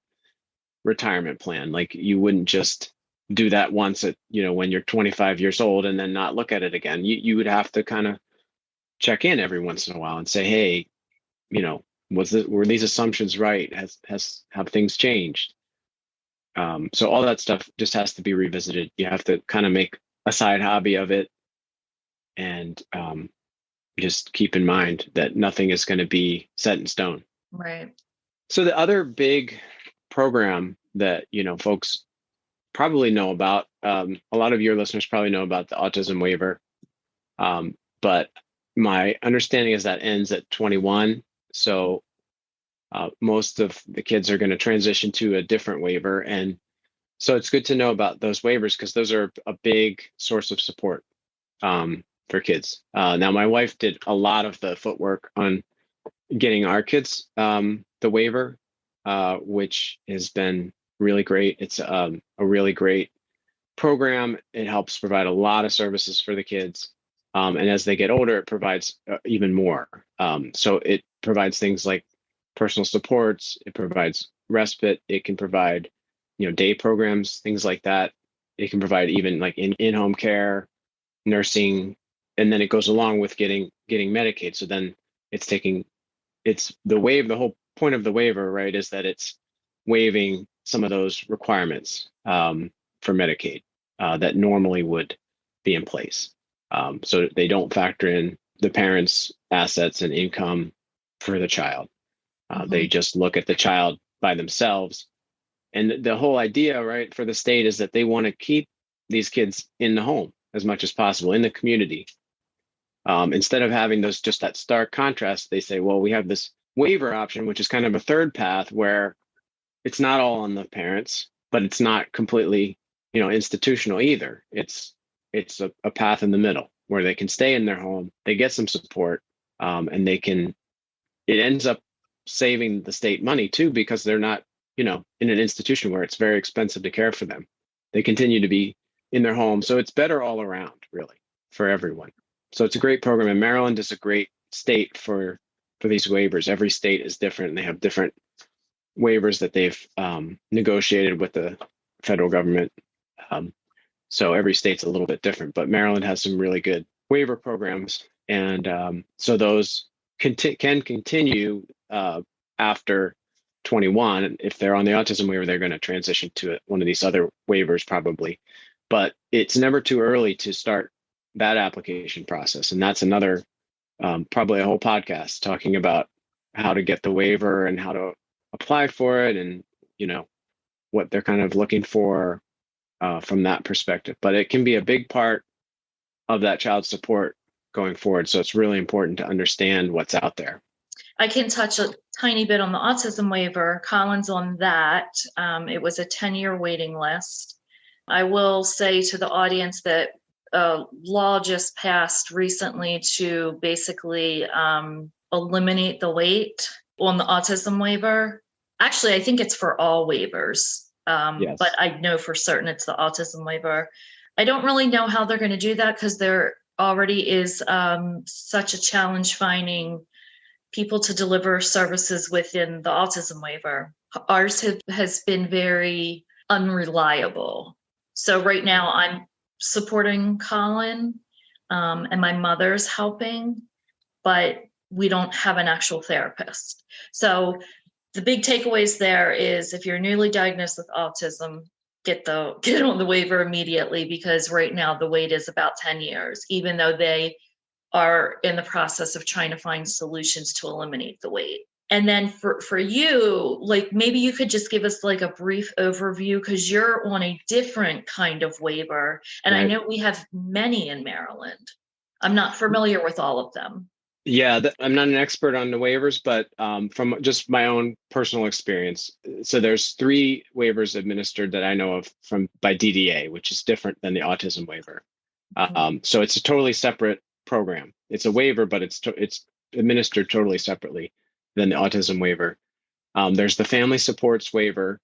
retirement plan. Like you wouldn't just do that once when you're 25 years old and then not look at it again. You would have to kind of check in every once in a while and say, hey, were these assumptions right? Have things changed? So all that stuff just has to be revisited. You have to kind of make a side hobby of it, and just keep in mind that nothing is going to be set in stone. Right. So the other big program that folks probably know about, a lot of your listeners probably know about the autism waiver, but my understanding is that ends at 21. So most of the kids are going to transition to a different waiver. And so it's good to know about those waivers because those are a big source of support for kids. Now, my wife did a lot of the footwork on getting our kids the waiver, which has been really great. It's a really great program. It helps provide a lot of services for the kids. And as they get older, it provides even more. So it provides things like personal supports. It provides respite. It can provide, day programs, things like that. It can provide even like in-home care, nursing, and then it goes along with getting Medicaid. So then the whole point of the waiver, right, is that it's waiving some of those requirements for Medicaid that normally would be in place. So they don't factor in the parents' assets and income for the child. They just look at the child by themselves. And the whole idea, right, for the state is that they want to keep these kids in the home as much as possible, in the community. Instead of having just that stark contrast, they say, well, we have this waiver option, which is kind of a third path where it's not all on the parents, but it's not completely, institutional either. It's a path in the middle where they can stay in their home, they get some support, and it ends up saving the state money too, because they're not, in an institution where it's very expensive to care for them. They continue to be in their home. So it's better all around, really, for everyone. So it's a great program. And Maryland is a great state for these waivers. Every state is different, and they have different waivers that they've negotiated with the federal government. So every state's a little bit different, but Maryland has some really good waiver programs. And so those can continue after 21. If they're on the autism waiver, they're going to transition to one of these other waivers probably. But it's never too early to start that application process. And that's another, probably a whole podcast talking about how to get the waiver and how to apply for it, and, what they're kind of looking for from that perspective. But it can be a big part of that child's support going forward. So it's really important to understand what's out there. I can touch a tiny bit on the autism waiver. Colin's on that. It was a 10-year waiting list. I will say to the audience that a law just passed recently to basically eliminate the wait on the autism waiver. Actually, I think it's for all waivers, Yes. but I know for certain it's the autism waiver. I don't really know how they're going to do that because there already is such a challenge finding people to deliver services within the autism waiver. Ours has been very unreliable. So right now I'm supporting Colin and my mother's helping, but we don't have an actual therapist. So the big takeaways there is if you're newly diagnosed with autism, get on the waiver immediately, because right now the wait is about 10 years, even though they are in the process of trying to find solutions to eliminate the wait. And then for you, like maybe you could just give us like a brief overview because you're on a different kind of waiver. And I Right. know we have many in Maryland. I'm not familiar with all of them. Yeah, I'm not an expert on the waivers, but from just my own personal experience, so there's three waivers administered that I know of from by DDA, which is different than the autism waiver. So it's a totally separate program. It's a waiver, but it's administered totally separately than the autism waiver. There's the family supports waiver,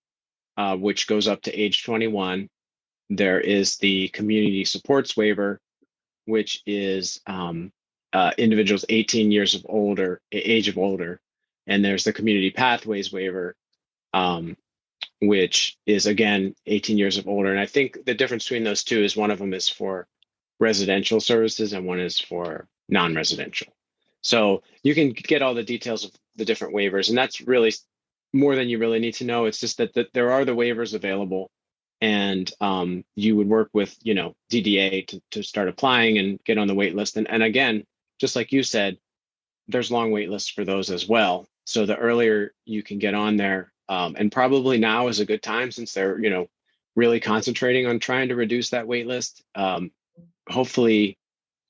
which goes up to age 21. There is the community supports waiver, which is individuals 18 years of older, age of older. And there's the community pathways waiver, um, which is again 18 years of older. And I think the difference between those two is one of them is for residential services and one is for non-residential. So you can get all the details of the different waivers, and that's really more than you really need to know. It's just that there are the waivers available, and you would work with DDA to start applying and get on the wait list. And again, just like you said, there's long wait lists for those as well. So the earlier you can get on there, and probably now is a good time since they're really concentrating on trying to reduce that wait list. Hopefully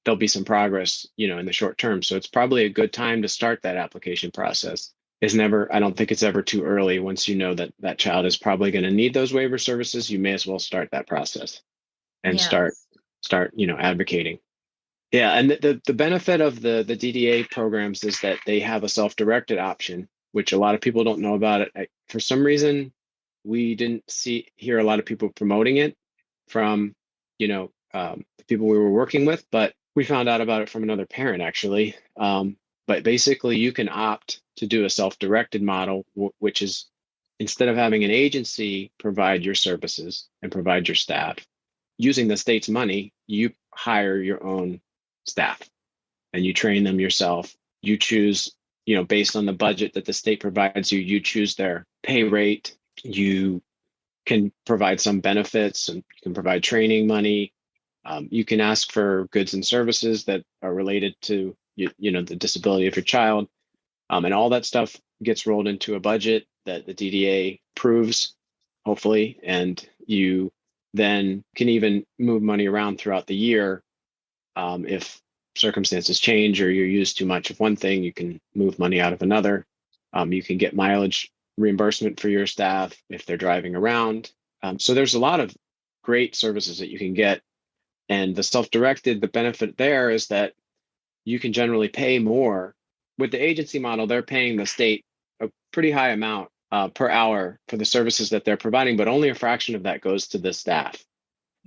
there'll be some progress, in the short term. So it's probably a good time to start that application process. I don't think it's ever too early. Once you know that that child is probably going to need those waiver services, you may as well start that process and start advocating. Yeah, and the benefit of the DDA programs is that they have a self-directed option, which a lot of people don't know about it. For some reason, we didn't hear a lot of people promoting it from, the people we were working with, but we found out about it from another parent actually. But basically, you can opt to do a self-directed model, which is instead of having an agency provide your services and provide your staff, using the state's money, you hire your own staff and you train them yourself. You choose, based on the budget that the state provides you, you choose their pay rate. You can provide some benefits and you can provide training money. You can ask for goods and services that are related to the disability of your child. And all that stuff gets rolled into a budget that the DDA approves, hopefully, and you then can even move money around throughout the year. If circumstances change or you use too much of one thing, you can move money out of another. You can get mileage reimbursement for your staff if they're driving around. So there's a lot of great services that you can get. And the self-directed, the benefit there is that you can generally pay more. With the agency model, they're paying the state a pretty high amount per hour for the services that they're providing, but only a fraction of that goes to the staff,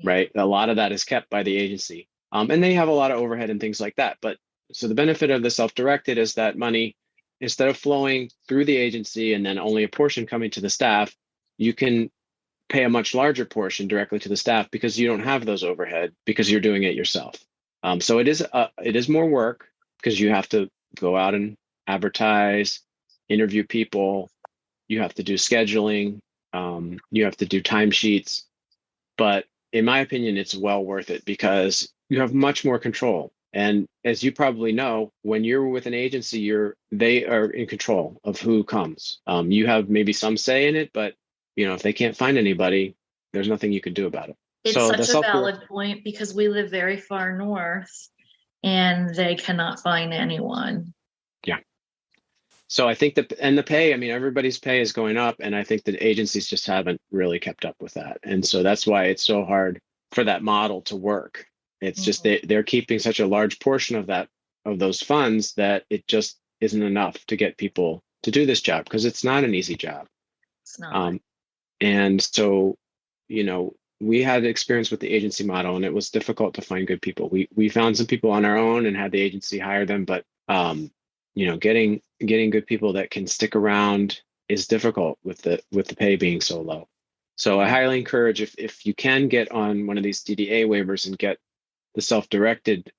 right? A lot of that is kept by the agency. And they have a lot of overhead and things like that. But so the benefit of the self-directed is that money, instead of flowing through the agency and then only a portion coming to the staff, you can pay a much larger portion directly to the staff because you don't have those overhead because you're doing it yourself. So it is more work because you have to go out and advertise, interview people, you have to do scheduling, you have to do timesheets. But in my opinion, it's well worth it because you have much more control. And as you probably know, when you're with an agency, they are in control of who comes. You have maybe some say in it, but if they can't find anybody, there's nothing you can do about it. It's So such a valid point because we live very far north and they cannot find anyone. Yeah. So I think the pay, everybody's pay is going up, and I think the agencies just haven't really kept up with that. And so that's why it's so hard for that model to work. It's just they're keeping such a large portion of those funds that it just isn't enough to get people to do this job because it's not an easy job. It's not. And so, we had experience with the agency model, and it was difficult to find good people. We found some people on our own and had the agency hire them, but getting good people that can stick around is difficult with the pay being so low. So I highly encourage if you can get on one of these DDA waivers and get the self-directed,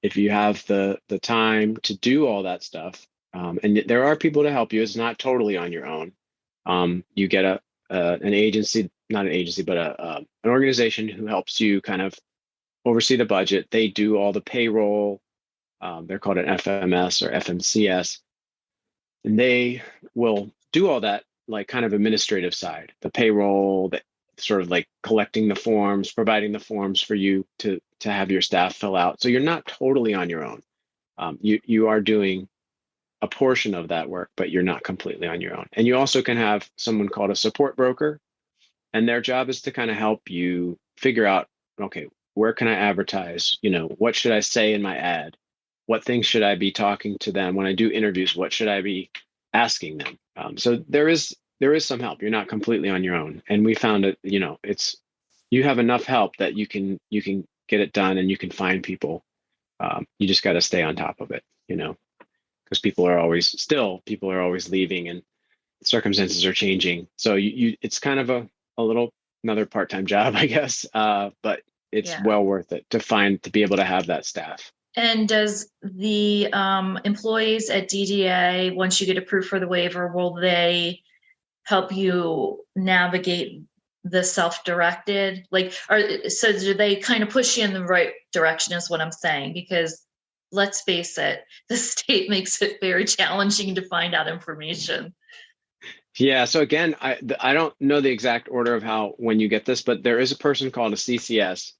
if you have the time to do all that stuff, and there are people to help you. It's not totally on your own. You get an agency, not an agency, but an organization who helps you kind of oversee the budget. They do all the payroll. They're called an FMS or FMCS. and they will do all that like kind of administrative side, the payroll, that sort of like collecting the forms, providing the forms for you to have your staff fill out. So you're not totally on your own. You are doing a portion of that work, but you're not completely on your own. And you also can have someone called a support broker, and their job is to kind of help you figure out, okay, where can I advertise? What should I say in my ad? What things should I be talking to them when I do interviews? What should I be asking them? So there is some help. You're not completely on your own. And we found that, you have enough help that you can get it done, and you can find people. You just got to stay on top of it, because people are always leaving, and circumstances are changing. So it's kind of another part-time job, I guess. But it's well worth it to be able to have that staff. And does the employees at DDA, once you get approved for the waiver, will they help you navigate the self-directed? So do they kind of push you in the right direction is what I'm saying? Because let's face it, the state makes it very challenging to find out information. Yeah. So again, I don't know the exact order of when you get this, but there is a person called a CCS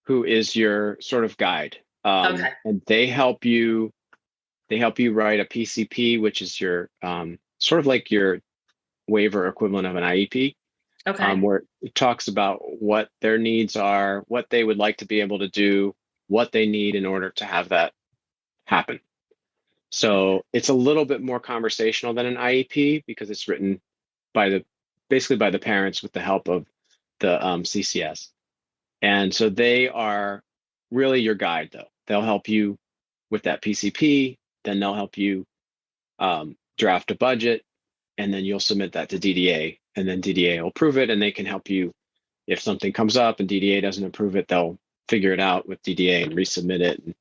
who is your sort of guide. Okay. And they help you write a PCP, which is your sort of like your waiver equivalent of an IEP. Okay. Where it talks about what their needs are, what they would like to be able to do, what they need in order to have that happen. So it's a little bit more conversational than an IEP, because it's written basically by the parents with the help of the CCS. And so they are really your guide, though. They'll help you with that PCP, then they'll help you draft a budget, and then you'll submit that to DDA, and then DDA will approve it, and they can help you if something comes up and DDA doesn't approve it. They'll figure it out with DDA and resubmit it.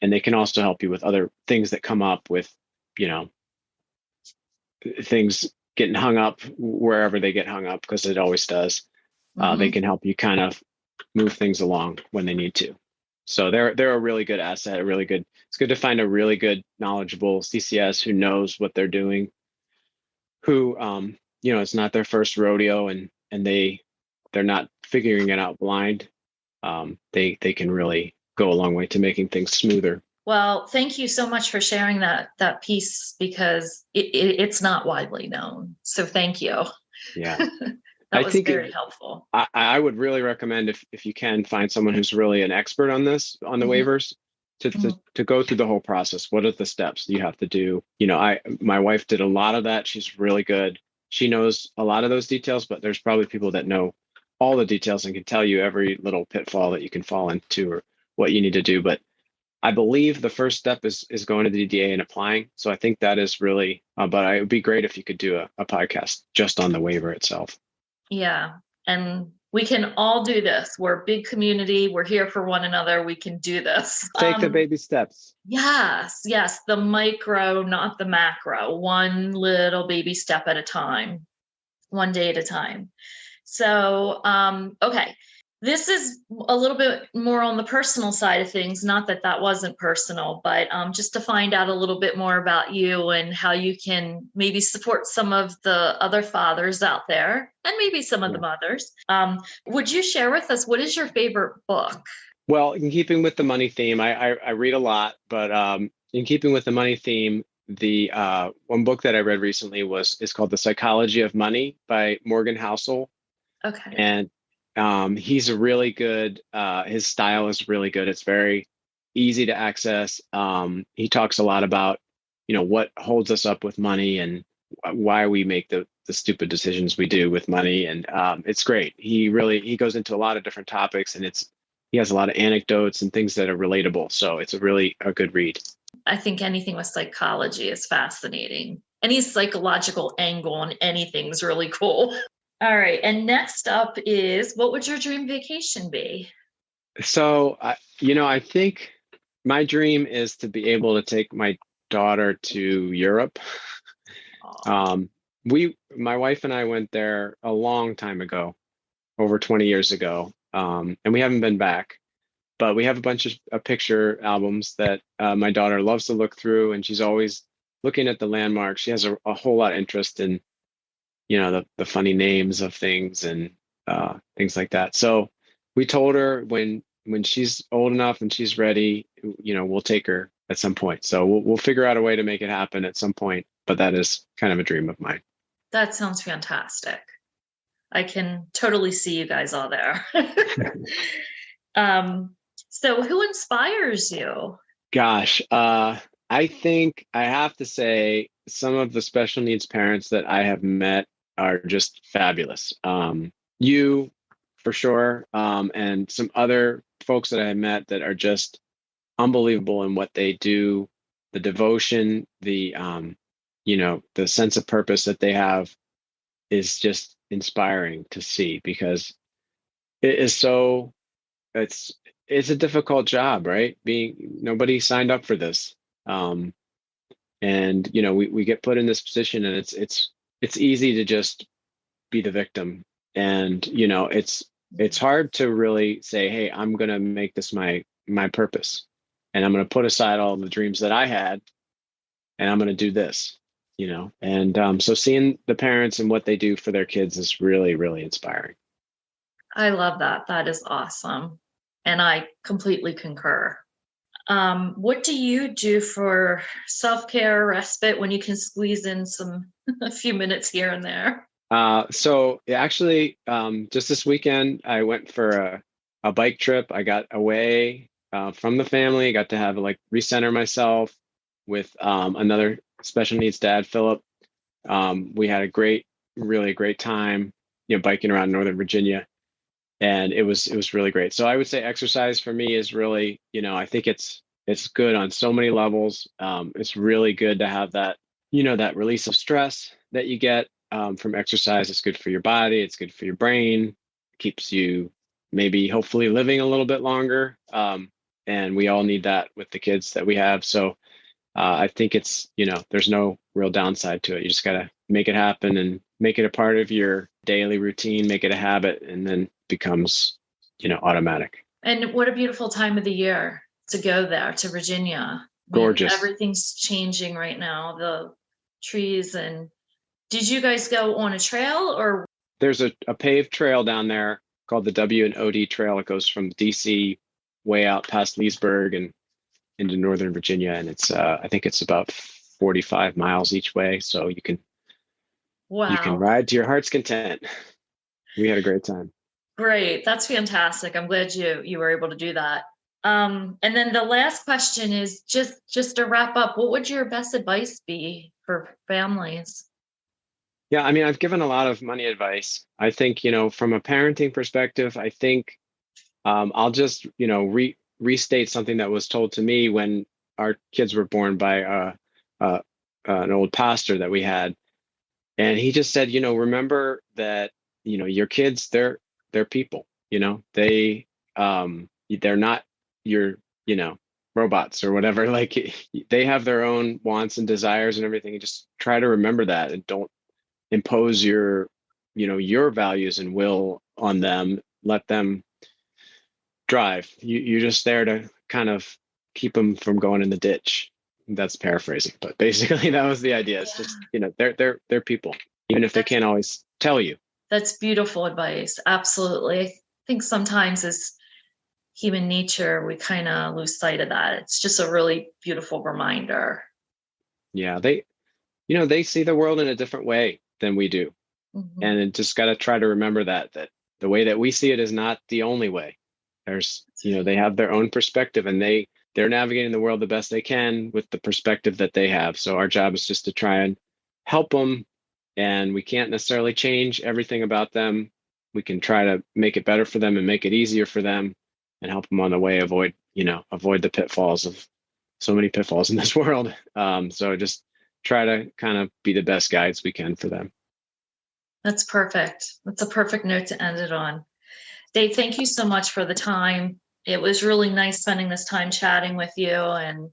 And they can also help you with other things that come up with, things getting hung up wherever they get hung up, because it always does. They can help you kind of move things along when they need to. So they're a really good asset, it's good to find a really good, knowledgeable CCS who knows what they're doing, who, it's not their first rodeo, and they're not figuring it out blind. They can really go a long way to making things smoother. Well, thank you so much for sharing that piece, because it's not widely known. So thank you. Yeah. That was very helpful. I would really recommend, if you can, find someone who's really an expert on the waivers, to go through the whole process. What are the steps you have to do? My wife did a lot of that. She's really good. She knows a lot of those details, but there's probably people that know all the details and can tell you every little pitfall that you can fall into or what you need to do. But I believe the first step is going to the DDA and applying. So I think that is really, but it would be great if you could do a podcast just on the waiver itself. Yeah. And we can all do this. We're a big community. We're here for one another. We can do this. Take the baby steps. Yes. The micro, not the macro. One little baby step at a time, one day at a time. So, okay. This is a little bit more on the personal side of things. Not that wasn't personal, but just to find out a little bit more about you and how you can maybe support some of the other fathers out there, and maybe some of the mothers. Would you share with us, what is your favorite book? Well, in keeping with the money theme, I read a lot, but in keeping with the money theme, the one book that I read recently is called The Psychology of Money by Morgan Housel. Okay. And he's a really good, his style is really good. It's very easy to access. He talks a lot about, what holds us up with money and why we make the stupid decisions we do with money. And it's great. He goes into a lot of different topics, and he has a lot of anecdotes and things that are relatable. So it's a good read. I think anything with psychology is fascinating. Any psychological angle on anything is really cool. All right. And next up is, what would your dream vacation be? So, I think my dream is to be able to take my daughter to Europe. My wife and I went there a long time ago, over 20 years ago. And we haven't been back, but we have a bunch of picture albums that my daughter loves to look through, and she's always looking at the landmarks. She has a whole lot of interest in, the funny names of things and things like that. So we told her when she's old enough and she's ready, we'll take her at some point. So we'll figure out a way to make it happen at some point. But that is kind of a dream of mine. That sounds fantastic. I can totally see you guys all there. So who inspires you? Gosh, I think I have to say some of the special needs parents that I have met are just fabulous. You, for sure, and some other folks that I have met that are just unbelievable in what they do, the devotion, the sense of purpose that they have is just inspiring to see because it is so, it's it's a difficult job, right? Nobody signed up for this. And we get put in this position and it's easy to just be the victim. And it's hard to really say, hey, I'm gonna make this my purpose. And I'm gonna put aside all the dreams that I had and I'm gonna do this, And so seeing the parents and what they do for their kids is really, really inspiring. I love that. That is awesome. And I completely concur. What do you do for self-care, respite when you can squeeze in a few minutes here and there? So actually, just this weekend, I went for a bike trip. I got away from the family, got to have recenter myself with another special needs dad, Philip. We had really great time, biking around Northern Virginia. And it was really great. So I would say exercise for me is really, I think it's good on so many levels. It's really good to have that, that release of stress that you get from exercise. It's good for your body. It's good for your brain. Keeps you maybe hopefully living a little bit longer. And we all need that with the kids that we have. So I think it's, there's no real downside to it. You just got to make it happen and make it a part of your daily routine, make it a habit, and then becomes, automatic. And what a beautiful time of the year to go there to Virginia. Gorgeous. Everything's changing right now, the trees. And did you guys go on a trail or? There's a paved trail down there called the W&OD Trail. It goes from DC way out past Leesburg and into Northern Virginia. And it's, I think it's about 45 miles each way. So you can ride to your heart's content. We had a great time. Great. That's fantastic. I'm glad you were able to do that. And then the last question is just to wrap up, what would your best advice be for families? Yeah, I mean, I've given a lot of money advice. I think, from a parenting perspective, I think I'll just, restate something that was told to me when our kids were born by an old pastor that we had. And he just said, remember that, your kids, they're people, they're not your, robots or whatever. Like they have their own wants and desires and everything. And just try to remember that and don't impose your values and will on them. Let them drive. You're just there to kind of keep them from going in the ditch. That's paraphrasing, but basically that was the idea. It's just, they're people, even if they can't always tell you. That's beautiful advice. Absolutely. I think sometimes as human nature, we kind of lose sight of that. It's just a really beautiful reminder. Yeah. They see the world in a different way than we do. Mm-hmm. And it just got to try to remember that the way that we see it is not the only way. There's, they have their own perspective and they're navigating the world the best they can with the perspective that they have. So our job is just to try and help them. And we can't necessarily change everything about them. We can try to make it better for them and make it easier for them and help them on the way, avoid the pitfalls of so many pitfalls in this world. So just try to kind of be the best guides we can for them. That's perfect. That's a perfect note to end it on. Dave, thank you so much for the time. It was really nice spending this time chatting with you. And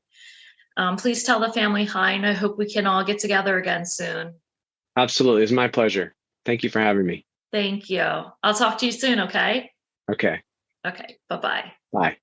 please tell the family hi, and I hope we can all get together again soon. Absolutely. It's my pleasure. Thank you for having me. Thank you. I'll talk to you soon, okay? Okay. Okay. Bye-bye. Bye.